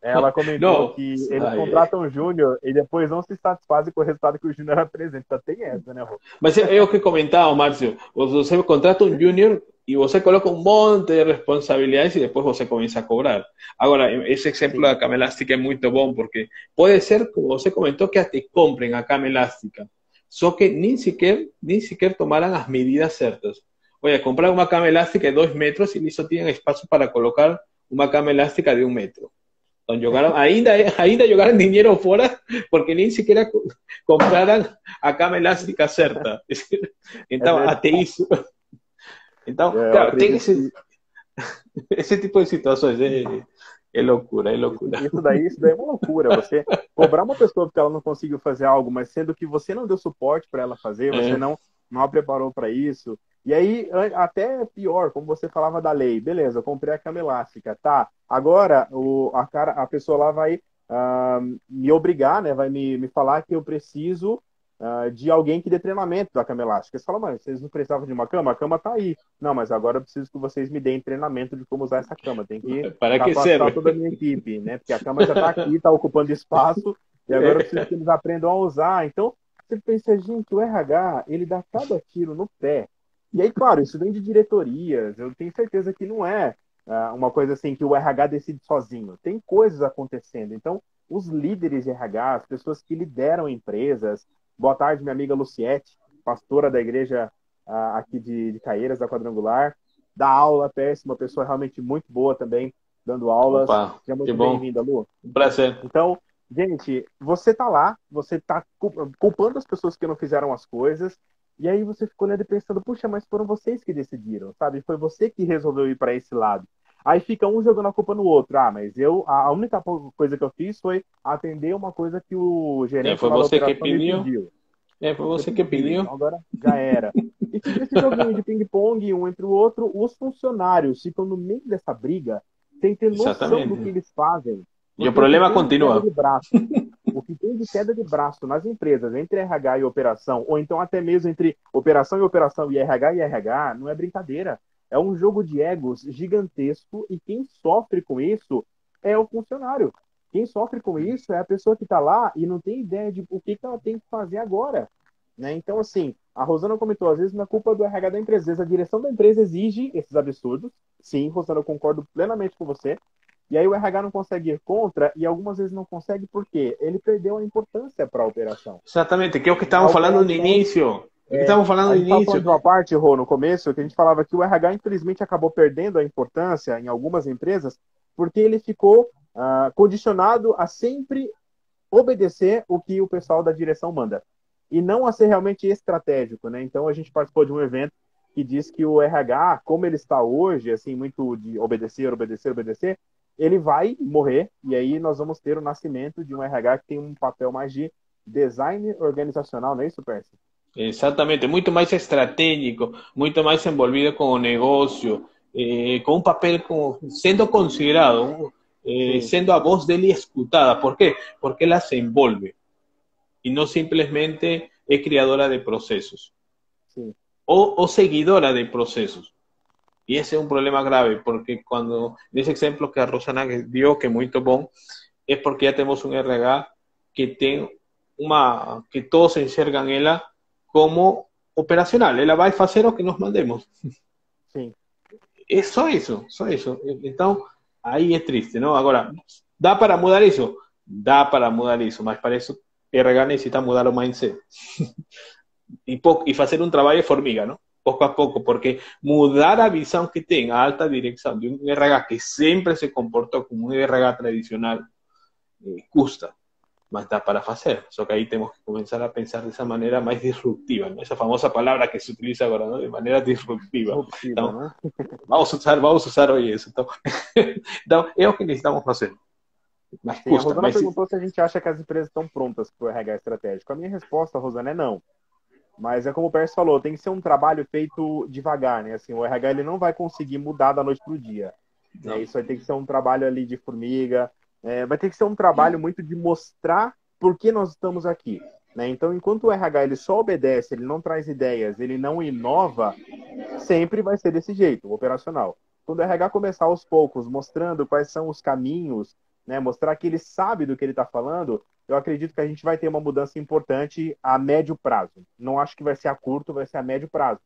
S1: Ela comentou
S2: No,
S1: que eles contratam o Júnior e depois não se satisfazem com o resultado que o Júnior apresenta. Tem essa, né, Rô?
S2: Mas é o que comentaba, Márcio. Você contrata un junior y você coloca un monte de responsabilidades y después você comienza a cobrar. Ahora, ese ejemplo da cama elástica é muito bom porque pode ser, como você comentou, que até compren a cama elástica, só que ni siquiera tomaran as medidas certas. Oye, comprar uma cama elástica de 2 metros y listo, tienen espacio para colocar uma cama elástica de 1 metro. Então, ainda jogaram dinheiro fora porque nem sequer compraram a cama elástica certa. Então, até isso. Então, claro, tem esse tipo de situações. É loucura, é loucura.
S1: Isso daí é uma loucura. Você cobrar uma pessoa porque ela não conseguiu fazer algo, mas sendo que você não deu suporte para ela fazer, você não a preparou para isso. E aí, até pior, como você falava da lei. Beleza, eu comprei a cama elástica. Tá, agora a pessoa lá vai me obrigar, né? Vai me falar que eu preciso de alguém que dê treinamento da cama elástica. Você fala, mas vocês não precisavam de uma cama? A cama tá aí. Não, mas agora eu preciso que vocês me deem treinamento de como usar essa cama. Tem que capacitar toda a minha equipe, né? Porque a cama já tá aqui, tá ocupando espaço, e agora eu preciso que eles aprendam a usar. Então, você pensa, gente, o RH, ele dá cada tiro no pé. E aí, claro, isso vem de diretorias. Eu tenho certeza que não é uma coisa assim que o RH decide sozinho. Tem coisas acontecendo. Então, os líderes de RH, as pessoas que lideram empresas. Boa tarde, minha amiga Luciete, pastora da igreja aqui de Caieiras, da Quadrangular. Dá aula, péssima, pessoa realmente muito boa também, dando aulas.
S2: Opa,
S1: seja muito bem-vinda, Lu.
S2: Um prazer.
S1: Então, gente, você tá lá, você tá culpando as pessoas que não fizeram as coisas, e aí você ficou olhando e pensando, puxa, mas foram vocês que decidiram, sabe? Foi você que resolveu ir para esse lado. Aí fica um jogando a culpa no outro. Ah, mas a única coisa que eu fiz foi atender uma coisa que o gerente
S2: foi você que
S1: pediu.
S2: Foi você que pediu.
S1: Então agora já era. E fica esse joguinho de ping-pong um entre o outro. Os funcionários ficam no meio dessa briga sem ter noção do que eles fazem.
S2: E o problema continua.
S1: O que tem de queda de braço nas empresas, entre RH e operação, ou então até mesmo entre operação e RH, não é brincadeira. É um jogo de egos gigantesco e quem sofre com isso é o funcionário. Quem sofre com isso é a pessoa que está lá e não tem ideia de o que ela tem que fazer agora. Né? Então, assim, a Rosana comentou, às vezes não é culpa do RH da empresa, às vezes a direção da empresa exige esses absurdos. Sim, Rosana, eu concordo plenamente com você. E aí o RH não consegue ir contra e algumas vezes não consegue porque ele perdeu a importância para a operação.
S2: Exatamente, que é o que estávamos falando no início. Estamos falando no início.
S1: De uma parte, Rô, no começo, que a gente falava que o RH, infelizmente, acabou perdendo a importância em algumas empresas porque ele ficou condicionado a sempre obedecer o que o pessoal da direção manda e não a ser realmente estratégico, né? Então, a gente participou de um evento que diz que o RH, como ele está hoje, assim, muito de obedecer, ele vai morrer e aí nós vamos ter o nascimento de um RH que tem um papel mais de design organizacional, não é isso, Percy?
S2: Exatamente, muito mais estratégico, muito mais envolvido com o negócio, com um papel sendo considerado, sendo a voz dele escutada. ¿Por qué? Porque ela se envolve y no simplemente es creadora de procesos o seguidora de procesos. Y ese es un problema grave, porque cuando, en ese ejemplo que a Rosana dio, que es muy bom, es porque ya tenemos un RH que todos enxergan ela como operacional. Ela vai fazer o que nos mandemos.
S1: Sim.
S2: É só isso. Então, aí é triste, não? Agora, dá para mudar isso? Dá para mudar isso, mas para isso, RH necessita mudar o mindset. E fazer um trabalho de formiga, não? pouco a pouco, porque mudar a visão que tem a alta direção de um RH que sempre se comportou como um RH tradicional custa, mas dá para fazer. Só que aí temos que começar a pensar dessa maneira mais disruptiva, né? Essa famosa palavra que se utiliza agora, né? De maneira disruptiva.
S1: Disruptiva,
S2: Então,
S1: né?
S2: vamos usar hoje isso. Então, então, é o que necessitamos fazer. Mas
S1: Sim, a
S2: custa,
S1: Rosana
S2: mas
S1: perguntou se a gente acha que as empresas estão prontas para o RH estratégico. A minha resposta, Rosana, é não. Mas é como o Pérez falou, tem que ser um trabalho feito devagar, né? Assim, o RH ele não vai conseguir mudar da noite para o dia. Né?
S2: não.
S1: Isso vai ter que ser um trabalho ali de formiga, vai ter que ser um trabalho muito de mostrar por que nós estamos aqui. Né? Então, enquanto o RH ele só obedece, ele não traz ideias, ele não inova, sempre vai ser desse jeito, o operacional. Quando o RH começar aos poucos, mostrando quais são os caminhos, né, mostrar que ele sabe do que ele está falando, eu acredito que a gente vai ter uma mudança importante a médio prazo. Não acho que vai ser a curto, vai ser a médio prazo.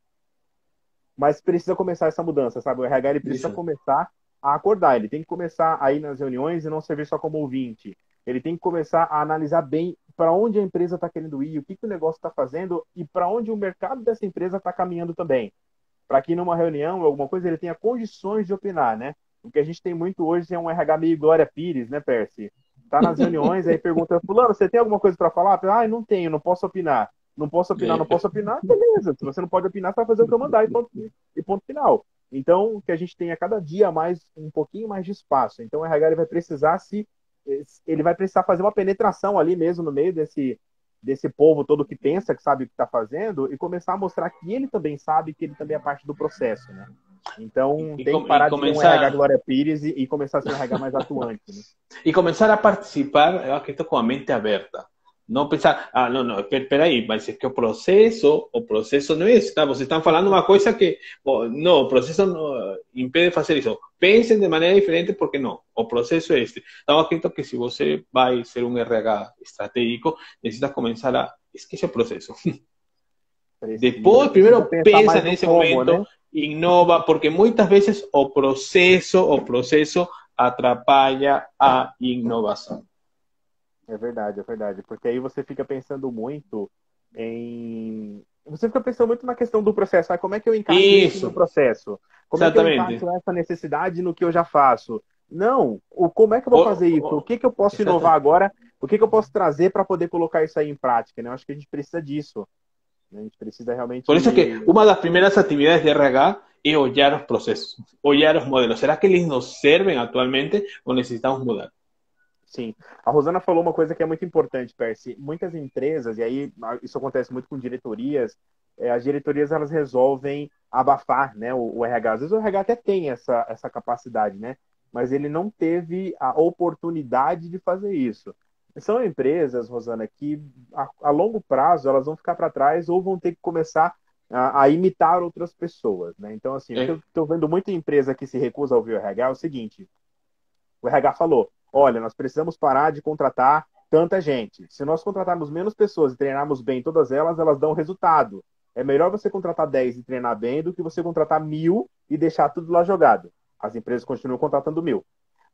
S1: Mas precisa começar essa mudança, sabe? O RH ele precisa
S2: Isso.
S1: começar a acordar, ele tem que começar a ir nas reuniões e não servir só como ouvinte. Ele tem que começar a analisar bem para onde a empresa está querendo ir, o que, que o negócio está fazendo e para onde o mercado dessa empresa está caminhando também, para que numa reunião ou alguma coisa ele tenha condições de opinar, né? O que a gente tem muito hoje é um RH meio Glória Pires, né, Percy? Tá nas reuniões, aí pergunta, fulano, você tem alguma coisa para falar? Ah, não tenho, não posso opinar. Não posso opinar, não posso opinar, beleza. Se você não pode opinar, você vai fazer o que eu mandar e ponto final. Então, que a gente tenha cada dia mais, um pouquinho mais de espaço. Então, o RH ele vai precisar ele vai precisar fazer uma penetração ali mesmo no meio desse povo todo que pensa, que sabe o que está fazendo, e começar a mostrar que ele também sabe, que ele também é parte do processo, né? Então, tem que parar de ser um RH Glória Pires e começar a ser um RH mais atuante, né?
S2: E começar a participar, eu acredito, com a mente aberta. Não pensar, não, espera aí, mas é que o processo não é isso, tá? Vocês estão falando uma coisa que, não, o processo não impede fazer isso. Pensem de maneira diferente, porque não, o processo é este. Então, acredito que se você vai ser um RH estratégico, necessita começar a esquecer o processo. Depois, primeiro pensa nesse momento, né? Inova, porque muitas vezes o processo atrapalha a inovação.
S1: É verdade, porque aí você fica pensando muito Você fica pensando muito na questão do processo. Ah, como é que eu encaixo isso no processo? Como é que eu encaixo essa necessidade no que eu já faço? Não, como é que eu vou fazer isso? O que eu posso inovar agora? O que eu posso trazer para poder colocar isso aí em prática? Né? Eu acho que a gente precisa disso. A gente precisa realmente...
S2: Por isso que uma das primeiras atividades de RH é olhar os processos, olhar os modelos. Será que eles nos servem atualmente ou necessitamos mudar?
S1: Sim. A Rosana falou uma coisa que é muito importante, Percy. Muitas empresas, e aí isso acontece muito com diretorias, as diretorias elas resolvem abafar, né, o RH. Às vezes o RH até tem essa capacidade, né? Mas ele não teve a oportunidade de fazer isso. São empresas, Rosana, que a longo prazo elas vão ficar para trás ou vão ter que começar a imitar outras pessoas, né? Então, assim, o que eu estou vendo muita empresa que se recusa a ouvir o RH é o seguinte: o RH falou, olha, nós precisamos parar de contratar tanta gente. Se nós contratarmos menos pessoas e treinarmos bem todas elas, elas dão resultado. É melhor você contratar 10 e treinar bem do que você contratar 1.000 e deixar tudo lá jogado. As empresas continuam contratando 1.000.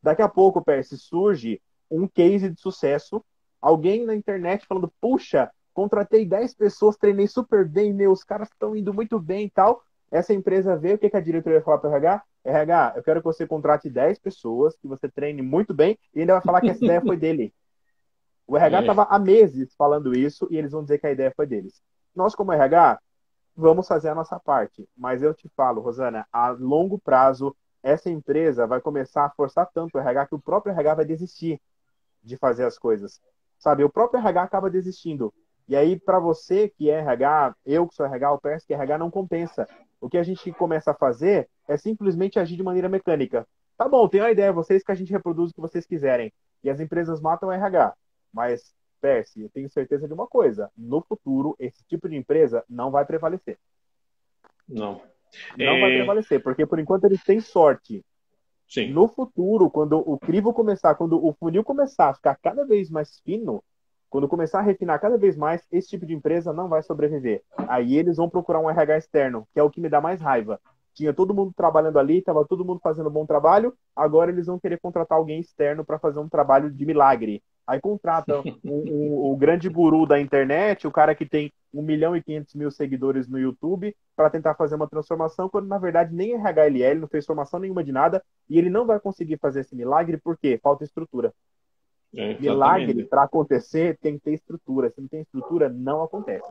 S1: Daqui a pouco, Percy, surge um case de sucesso, alguém na internet falando, puxa, contratei 10 pessoas, treinei super bem, os caras estão indo muito bem e tal. Essa empresa vê o que a diretoria vai falar para o RH? RH, eu quero que você contrate 10 pessoas, que você treine muito bem, e ainda vai falar que essa ideia foi dele. O RH estava há meses falando isso, e eles vão dizer que a ideia foi deles. Nós, como RH, vamos fazer a nossa parte. Mas eu te falo, Rosana, a longo prazo, essa empresa vai começar a forçar tanto o RH que o próprio RH vai desistir de fazer as coisas. Sabe, o próprio RH acaba desistindo. E aí, para você que é RH, eu que sou RH, o PS que é RH, não compensa. O que a gente começa a fazer é simplesmente agir de maneira mecânica. Tá bom, tenho a ideia, vocês que a gente reproduz o que vocês quiserem. E as empresas matam o RH. Mas, Percy, eu tenho certeza de uma coisa. No futuro, esse tipo de empresa não vai prevalecer.
S2: Não.
S1: Não vai prevalecer, porque por enquanto eles têm sorte.
S2: Sim.
S1: No futuro, quando o crivo começar, quando o funil começar a ficar cada vez mais fino, quando começar a refinar cada vez mais, esse tipo de empresa não vai sobreviver. Aí eles vão procurar um RH externo, que é o que me dá mais raiva. Tinha todo mundo trabalhando ali, estava todo mundo fazendo bom trabalho, agora eles vão querer contratar alguém externo para fazer um trabalho de milagre. Aí contrata o grande guru da internet, o cara que tem 1.500.000 seguidores no YouTube, para tentar fazer uma transformação, quando na verdade nem RHLL, não fez formação nenhuma de nada, e ele não vai conseguir fazer esse milagre porque falta estrutura. Milagre,
S2: Exatamente.
S1: para acontecer, tem que ter estrutura. Se não tem estrutura, não acontece.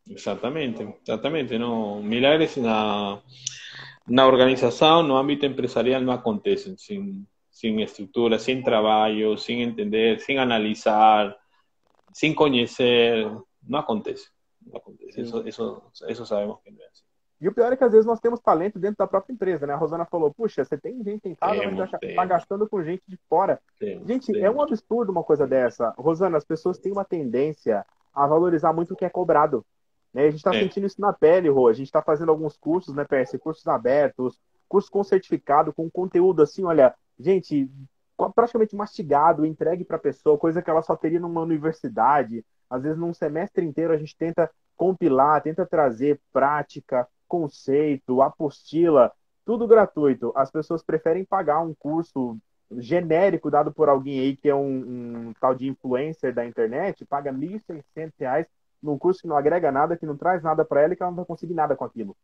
S2: Exatamente, exatamente. No, milagres na organização, no âmbito empresarial, não acontecem sem estrutura, sem trabalho, sem entender, sem analisar, sem conhecer. Não acontece. Não acontece. Isso sabemos que não é assim.
S1: E o pior é que às vezes nós temos talento dentro da própria empresa, né? A Rosana falou, puxa, você tem gente em casa, mas já está gastando com gente de fora. Gente, é um absurdo uma coisa dessa. Rosana, as pessoas têm uma tendência a valorizar muito o que é cobrado. Né? A gente está sentindo isso na pele, Rô. A gente está fazendo alguns cursos, né, PS? Cursos abertos, curso com certificado, com conteúdo assim, olha, gente, praticamente mastigado, entregue para a pessoa, coisa que ela só teria numa universidade. Às vezes, num semestre inteiro, a gente tenta compilar, tenta trazer prática, conceito, apostila, tudo gratuito. As pessoas preferem pagar um curso genérico dado por alguém aí que é um tal de influencer da internet, paga R$ 1.600 num curso que não agrega nada, que não traz nada para ela e que ela não vai conseguir nada com aquilo.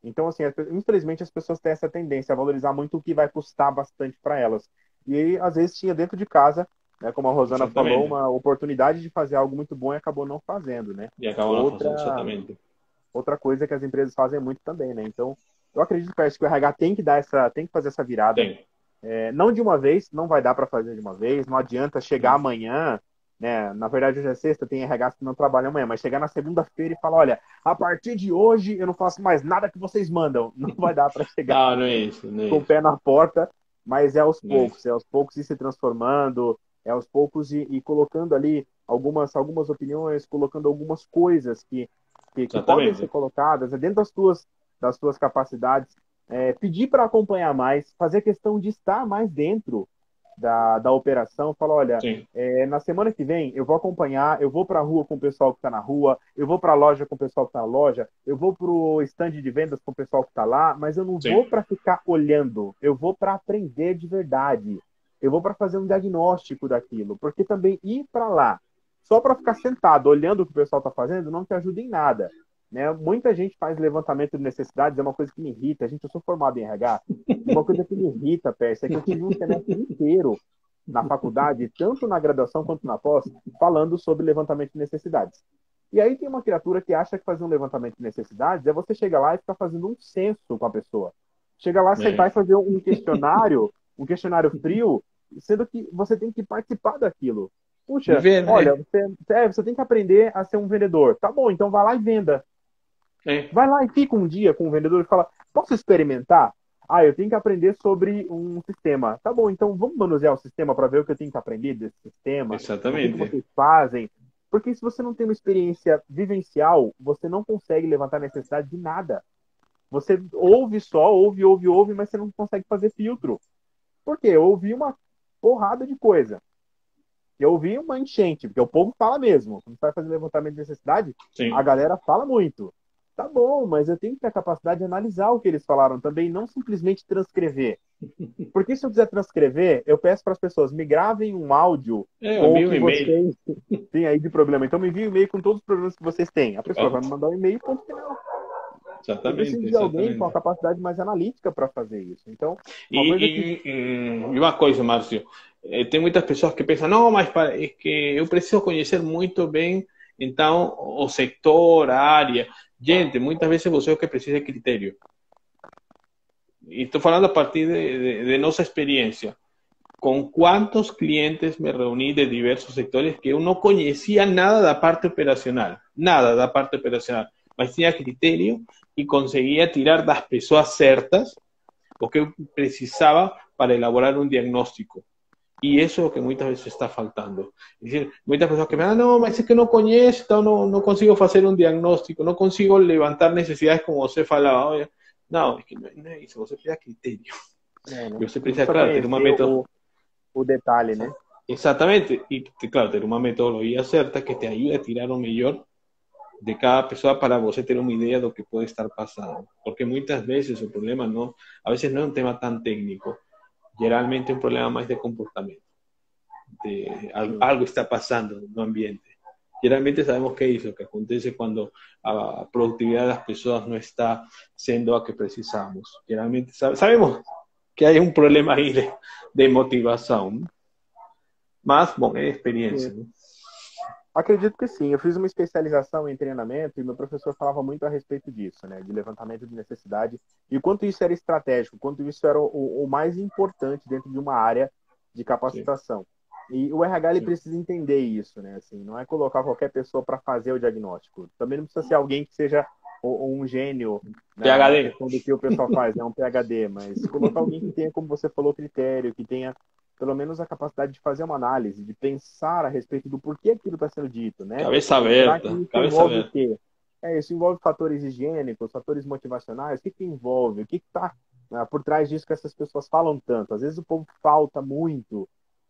S1: Então, assim, infelizmente as pessoas têm essa tendência a valorizar muito o que vai custar bastante para elas. E aí, às vezes, tinha dentro de casa, né, como a Rosana falou, uma oportunidade de fazer algo muito bom e acabou não fazendo, né?
S2: E acabou não fazendo, exatamente.
S1: Outra coisa que as empresas fazem muito também, né? Então, eu acredito que o RH tem que fazer essa virada. Não de uma vez, não vai dar para fazer de uma vez, não adianta chegar amanhã, né? Na verdade, hoje é sexta, tem RH que não trabalha amanhã, mas chegar na segunda-feira e falar, olha, a partir de hoje eu não faço mais nada que vocês mandam. Não vai dar para chegar
S2: não é isso, não é
S1: com o
S2: isso.
S1: pé na porta, mas é aos poucos ir se transformando, é aos poucos ir colocando ali algumas opiniões, colocando algumas coisas que podem ser colocadas dentro das tuas capacidades, pedir para acompanhar mais, fazer questão de estar mais dentro da operação, falar, olha, na semana que vem eu vou acompanhar, eu vou para a rua com o pessoal que está na rua, eu vou para a loja com o pessoal que está na loja, eu vou para o stand de vendas com o pessoal que está lá, mas eu não vou para ficar olhando, eu vou para aprender de verdade, eu vou para fazer um diagnóstico daquilo, porque também ir para lá só para ficar sentado olhando o que o pessoal está fazendo não te ajuda em nada. Né? Muita gente faz levantamento de necessidades, é uma coisa que me irrita. Gente, eu sou formado em RH, e uma coisa que me irrita, Pérsia, é que eu tive um semestre inteiro na faculdade, tanto na graduação quanto na pós, falando sobre levantamento de necessidades. E aí tem uma criatura que acha que fazer um levantamento de necessidades é você chegar lá e ficar fazendo um censo com a pessoa. Chega lá, sentar e fazer um questionário frio, sendo que você tem que participar daquilo. Puxa, olha, você tem que aprender a ser um vendedor. Tá bom, então vai lá e venda. Vai lá e fica um dia com o vendedor e fala, posso experimentar? Eu tenho que aprender sobre um sistema. Tá bom, então vamos manusear o sistema para ver o que eu tenho que aprender desse sistema.
S2: Exatamente.
S1: O que vocês fazem. Porque se você não tem uma experiência vivencial, você não consegue levantar necessidade de nada. Você ouve, mas você não consegue fazer filtro. Por quê? Eu ouvi uma porrada de coisa. Eu ouvi uma enchente, porque o povo fala mesmo. Quando você vai fazer levantamento de necessidade, a galera fala muito. Tá bom, mas eu tenho que ter a capacidade de analisar o que eles falaram também, não simplesmente transcrever. Porque se eu quiser transcrever, eu peço para as pessoas, me gravem um áudio com o que vocês têm aí de problema. Então me envie um e-mail com todos os problemas que vocês têm. A pessoa vai me mandar um e-mail, ponto final.
S2: Exatamente.
S1: Eu preciso de alguém com a capacidade mais analítica para fazer isso. Então,
S2: uma coisa, Márcio, tem muitas pessoas que pensam, não, mas é que eu preciso conhecer muito bem, então, o setor, a área. Gente, muitas vezes você o que precisa é critério. E estou falando a partir de nossa experiência. Com quantos clientes me reuni de diversos sectores que eu não conhecia nada da parte operacional. Nada da parte operacional. Mas tinha critério e conseguia tirar das pessoas certas o que eu precisava para elaborar um diagnóstico. E isso é o que muitas vezes está faltando. É decir, muitas pessoas que me dizem, não, mas é que não conheço, então não consigo fazer um diagnóstico, não consigo levantar necessidades como você falava. Não, é que não é isso, você precisa critério. E você precisa, claro, ter uma metodologia.
S1: O detalhe, né?
S2: Exatamente. E, claro, ter uma metodologia certa que te ajude a tirar o melhor de cada pessoa para você ter uma ideia do que pode estar passando. Porque muitas vezes o problema a veces no es un tema tan técnico. Geralmente es un problema más de comportamiento. algo está pasando no ambiente. Geralmente sabemos que é isso, que acontece quando a produtividade das pessoas não está sendo a que precisamos. Geralmente sabemos que hay un problema ahí de motivação, mas, bom, é experiência. Né?
S1: Acredito que sim. Eu fiz uma especialização em treinamento e meu professor falava muito a respeito disso, né, de levantamento de necessidade e o quanto isso era estratégico, o quanto isso era o mais importante dentro de uma área de capacitação. Sim. E o RH ele precisa entender isso, né? Assim, não é colocar qualquer pessoa para fazer o diagnóstico. Também não precisa ser alguém que seja um gênio, né, na questão do que o pessoal faz, né? Um PhD, mas colocar alguém que tenha, como você falou, critério, que tenha pelo menos a capacidade de fazer uma análise, de pensar a respeito do porquê aquilo está sendo dito, né?
S2: Cabeça aberta.
S1: Cabeça aberta. O quê? Isso envolve fatores higiênicos, fatores motivacionais. O que envolve? O que está por trás disso que essas pessoas falam tanto? Às vezes o povo falta muito,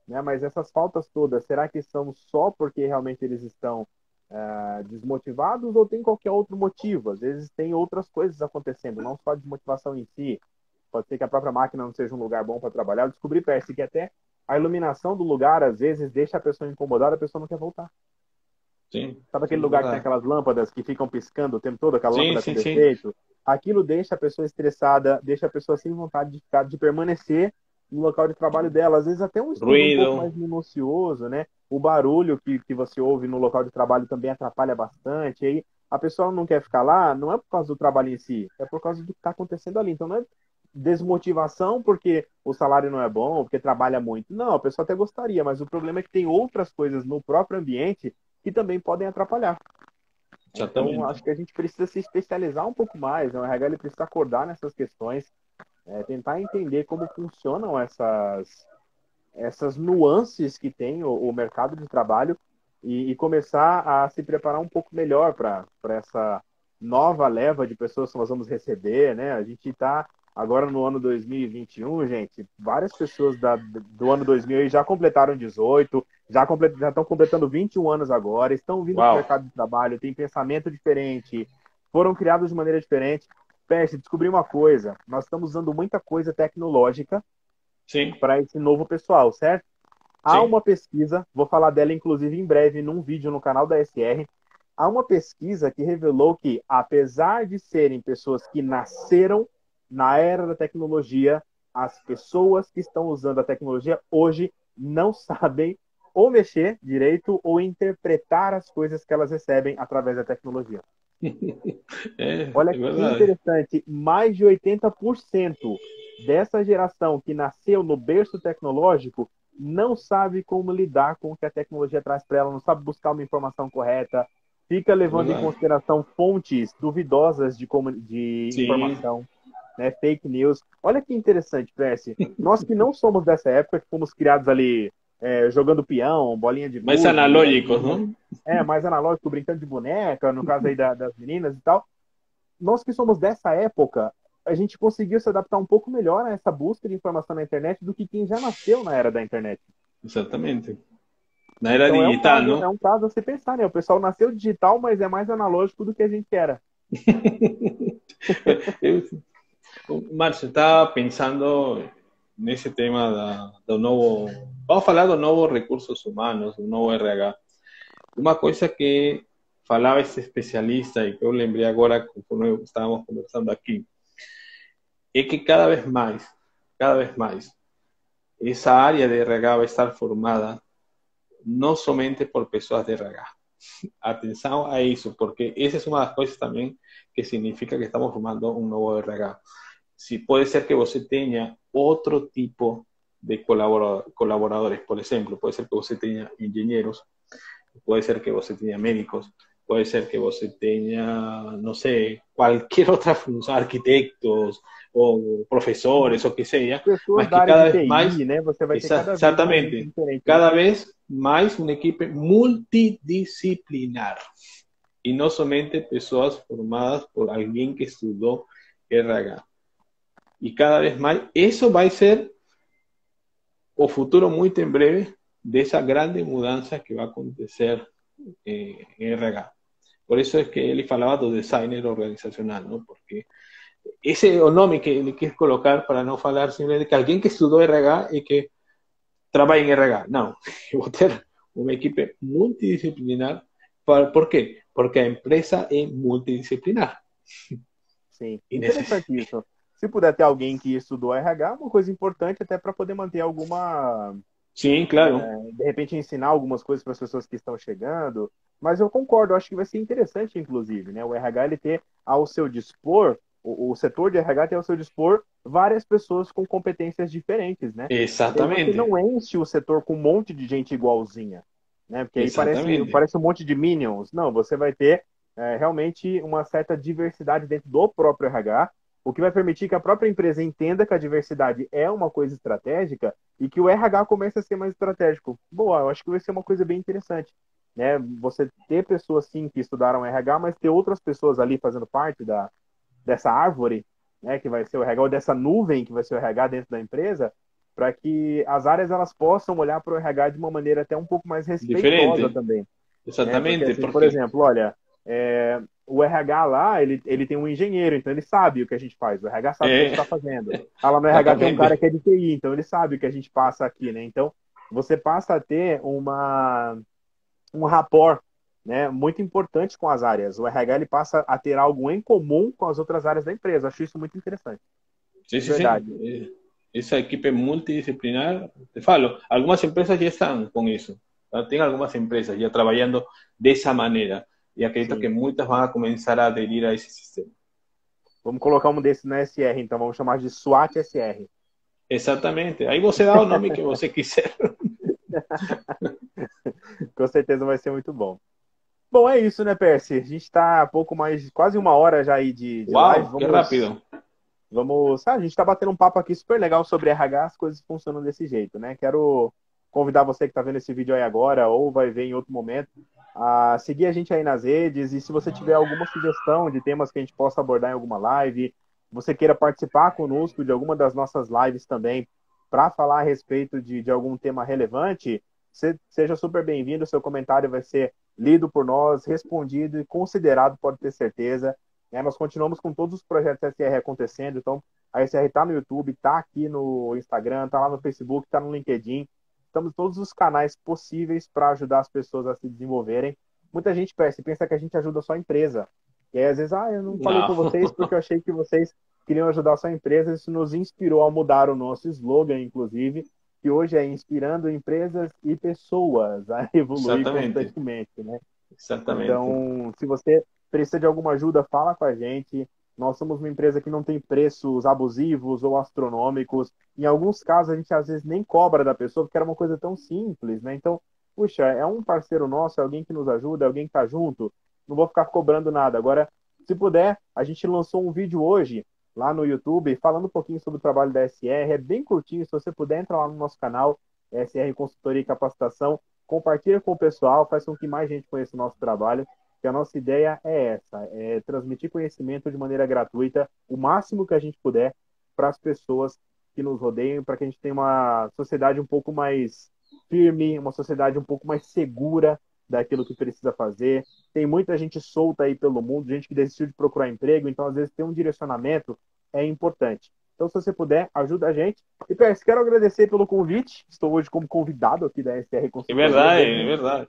S1: né? Mas essas faltas todas, será que são só porque realmente eles estão desmotivados ou tem qualquer outro motivo? Às vezes tem outras coisas acontecendo, não só a desmotivação em si. Pode ser que a própria máquina não seja um lugar bom para trabalhar. Eu descobri, que até a iluminação do lugar, às vezes, deixa a pessoa incomodada, a pessoa não quer voltar.
S2: Sim.
S1: Sabe aquele lugar que tem aquelas lâmpadas que ficam piscando o tempo todo, aquela lâmpada com defeito? Aquilo deixa a pessoa estressada, deixa a pessoa sem vontade de permanecer no local de trabalho dela. Às vezes até um estudo um pouco mais minucioso, né? O barulho que você ouve no local de trabalho também atrapalha bastante. Aí a pessoa não quer ficar lá, não é por causa do trabalho em si, é por causa do que está acontecendo ali. Então não é desmotivação porque o salário não é bom, porque trabalha muito. Não, a pessoa até gostaria, mas o problema é que tem outras coisas no próprio ambiente que também podem atrapalhar.
S2: Exatamente.
S1: Então, acho que a gente precisa se especializar um pouco mais, né? O RH ele precisa acordar nessas questões, tentar entender como funcionam essas nuances que tem o mercado de trabalho e começar a se preparar um pouco melhor para essa nova leva de pessoas que nós vamos receber, né? A gente está agora no ano 2021, gente, várias pessoas do ano 2000 aí já completaram 18, já estão completando 21 anos agora, estão vindo para o mercado de trabalho, têm pensamento diferente, foram criados de maneira diferente. Percy, descobri uma coisa, nós estamos usando muita coisa tecnológica para esse novo pessoal, certo? Há uma pesquisa, vou falar dela inclusive em breve num vídeo no canal da SR, há uma pesquisa que revelou que, apesar de serem pessoas que nasceram na era da tecnologia, as pessoas que estão usando a tecnologia hoje não sabem ou mexer direito ou interpretar as coisas que elas recebem através da tecnologia. Olha que interessante, mais de 80% dessa geração que nasceu no berço tecnológico não sabe como lidar com o que a tecnologia traz para ela, não sabe buscar uma informação correta, fica levando em consideração fontes duvidosas de informação, né, fake news. Olha que interessante, Percy. Nós que não somos dessa época, que fomos criados ali jogando peão, bolinha de gude.
S2: Mais analógicos, não?
S1: Mais analógico, brincando de boneca, no caso aí das meninas e tal. Nós que somos dessa época, a gente conseguiu se adaptar um pouco melhor a essa busca de informação na internet do que quem já nasceu na era da internet.
S2: Exatamente. Na era então, digital, não?
S1: É um caso a se pensar, né? O pessoal nasceu digital, mas é mais analógico do que a gente era.
S2: Márcio, estava pensando nesse tema do novo... Vamos falar do novo recursos humanos, do novo RH. Uma coisa que falava esse especialista e que eu lembrei agora conforme estávamos conversando aqui, é que cada vez mais, essa área de RH vai estar formada não somente por pessoas de RH. Atenção a isso, porque essa é uma das coisas também que significa que estamos formando um novo RH. Si puede ser que você tenha outro tipo de colaboradores, por exemplo, pode ser que você tenha engenheiros, pode ser que você tenha médicos, pode ser que você tenha, não sei, qualquer outra função, arquitetos ou professores, ou que seja,
S1: mas que cada vez mais, né? Você vai ter
S2: exatamente, cada vez mais uma equipe multidisciplinar e não somente pessoas formadas por alguém que estudou RH. E cada vez mais, isso vai ser o futuro muito em breve dessa grande mudança que vai acontecer em RH. Por isso é que ele falava do designer organizacional, não? Porque esse é o nome que ele quis colocar para não falar simplesmente que alguém que estudou RH e que trabalha em RH. Não, eu vou ter uma equipe multidisciplinar. Por quê? Porque a empresa é multidisciplinar.
S1: Sim,
S2: E
S1: interessante isso. Se puder ter alguém que estudou RH, uma coisa importante até para poder manter alguma,
S2: Sim, claro.
S1: de repente ensinar algumas coisas para as pessoas que estão chegando. Mas eu concordo, eu acho que vai ser interessante, inclusive, né? O RH ele ter ao seu dispor, o setor de RH ter ao seu dispor várias pessoas com competências diferentes, né? E aí você
S2: Exatamente.
S1: não enche o setor com um monte de gente igualzinha, né? Porque aí
S2: Exatamente.
S1: parece um monte de minions. Não, você vai ter realmente uma certa diversidade dentro do próprio RH, o que vai permitir que a própria empresa entenda que a diversidade é uma coisa estratégica e que o RH comece a ser mais estratégico. Boa, eu acho que vai ser uma coisa bem interessante, né? Você ter pessoas sim que estudaram RH, mas ter outras pessoas ali fazendo parte dessa árvore, né, que vai ser o RH, ou dessa nuvem que vai ser o RH dentro da empresa, para que as áreas elas possam olhar para o RH de uma maneira até um pouco mais respeitosa
S2: Diferente.
S1: também, né? Porque
S2: Exatamente.
S1: assim, por
S2: Porque
S1: exemplo, olha, o RH lá, ele tem um engenheiro, então ele sabe o que a gente faz, o RH sabe o que a gente
S2: é,
S1: está fazendo. Ah, lá no RH tem um cara
S2: exatamente.
S1: que é de TI, então ele sabe o que a gente passa aqui, né? Então, você passa a ter um rapport, né, muito importante com as áreas. O RH ele passa a ter algo em comum com as outras áreas da empresa. Eu acho isso muito interessante,
S2: Sí,
S1: de
S2: sí, sí.
S1: verdade.
S2: Esa equipe multidisciplinar, te falo, algunas empresas ya están con eso. Tengo algunas empresas ya trabajando de esa manera y acredito que
S1: Sim.
S2: muchas van a comenzar a adherir a ese sistema.
S1: Vamos colocar um desses na SR, então vamos chamar de SWAT SR.
S2: Exatamente. Aí você dá o nome que você quiser.
S1: Com certeza vai ser muito bom. Bom, é isso, né, Percy? A gente está pouco mais, quase uma hora já aí de live.
S2: Wow, qué rápido.
S1: A gente está batendo um papo aqui super legal sobre RH, as coisas funcionam desse jeito, né? Quero convidar você que está vendo esse vídeo aí agora ou vai ver em outro momento a seguir a gente aí nas redes e se você tiver alguma sugestão de temas que a gente possa abordar em alguma live, você queira participar conosco de alguma das nossas lives também para falar a respeito de algum tema relevante, seja super bem-vindo, seu comentário vai ser lido por nós, respondido e considerado, pode ter certeza. Nós continuamos com todos os projetos SR acontecendo, então a SR está no YouTube, está aqui no Instagram, está lá no Facebook, está no LinkedIn. Estamos em todos os canais possíveis para ajudar as pessoas a se desenvolverem. Muita gente pensa que a gente ajuda só a empresa. E aí, às vezes, eu não falei com
S2: No.
S1: vocês porque eu achei que vocês queriam ajudar só a empresa. Isso nos inspirou a mudar o nosso slogan, inclusive, que hoje é inspirando empresas e pessoas a evoluir
S2: Exactamente.
S1: constantemente, né?
S2: Exactamente.
S1: Então, se você precisa de alguma ajuda, fala com a gente. Nós somos uma empresa que não tem preços abusivos ou astronômicos. Em alguns casos, a gente às vezes nem cobra da pessoa, porque era uma coisa tão simples, né? Então, puxa, é um parceiro nosso, é alguém que nos ajuda, é alguém que está junto. Não vou ficar cobrando nada. Agora, se puder, a gente lançou um vídeo hoje lá no YouTube falando um pouquinho sobre o trabalho da SR. É bem curtinho, se você puder, entra lá no nosso canal, SR Consultoria e Capacitação. Compartilha com o pessoal, faz com que mais gente conheça o nosso trabalho, que a nossa ideia é essa, é transmitir conhecimento de maneira gratuita, o máximo que a gente puder, para as pessoas que nos rodeiam, para que a gente tenha uma sociedade um pouco mais firme, uma sociedade um pouco mais segura daquilo que precisa fazer. Tem muita gente solta aí pelo mundo, gente que desistiu de procurar emprego, então às vezes ter um direcionamento é importante. Então, se você puder, ajuda a gente. E, Pérez, quero agradecer pelo convite. Estou hoje como convidado aqui da SR
S2: Es
S1: Consultoria,
S2: verdad,
S1: desde
S2: es verdad.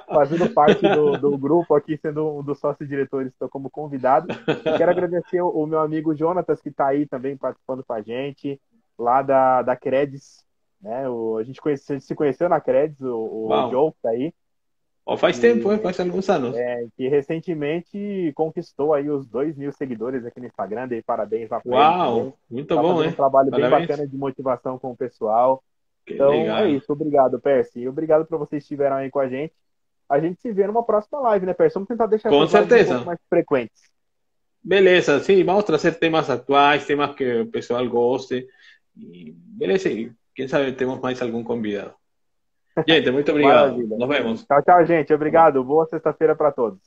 S1: fazendo parte do grupo aqui, sendo um dos sócios diretores, estou como convidado. E quero agradecer o meu amigo Jonatas, que está aí também participando com a gente, lá da Creds. Né? A gente se conheceu na Creds, o
S2: Wow.
S1: Joe, que está aí,
S2: O faz tempo,
S1: que,
S2: faz algunos años.
S1: que recentemente conquistou aí os 2.000 seguidores aqui no Instagram. Dei parabéns lá para ele também.
S2: Wow, muito
S1: Está
S2: bom,
S1: fazendo um
S2: hein?
S1: trabalho bem
S2: Parabéns.
S1: bacana de motivação com o pessoal.
S2: Qué
S1: Então é
S2: legal.
S1: isso. Obrigado, Percy. Obrigado por vocês estiveram aí com a gente. A gente se vê numa próxima live, né, Percy? Vamos tentar deixar
S2: Con
S1: essas lives um pouco
S2: certeza.
S1: mais frequentes.
S2: Beleza, sí, vamos a traer temas actuales, temas que el pessoal goste. Y beleza, y quién sabe, tenemos más algún convidado. Gente, muito obrigado.
S1: Maravilha.
S2: Nos vemos.
S1: Tchau, tchau, gente.
S2: Bye.
S1: Obrigado. Boa sexta-feira para todos.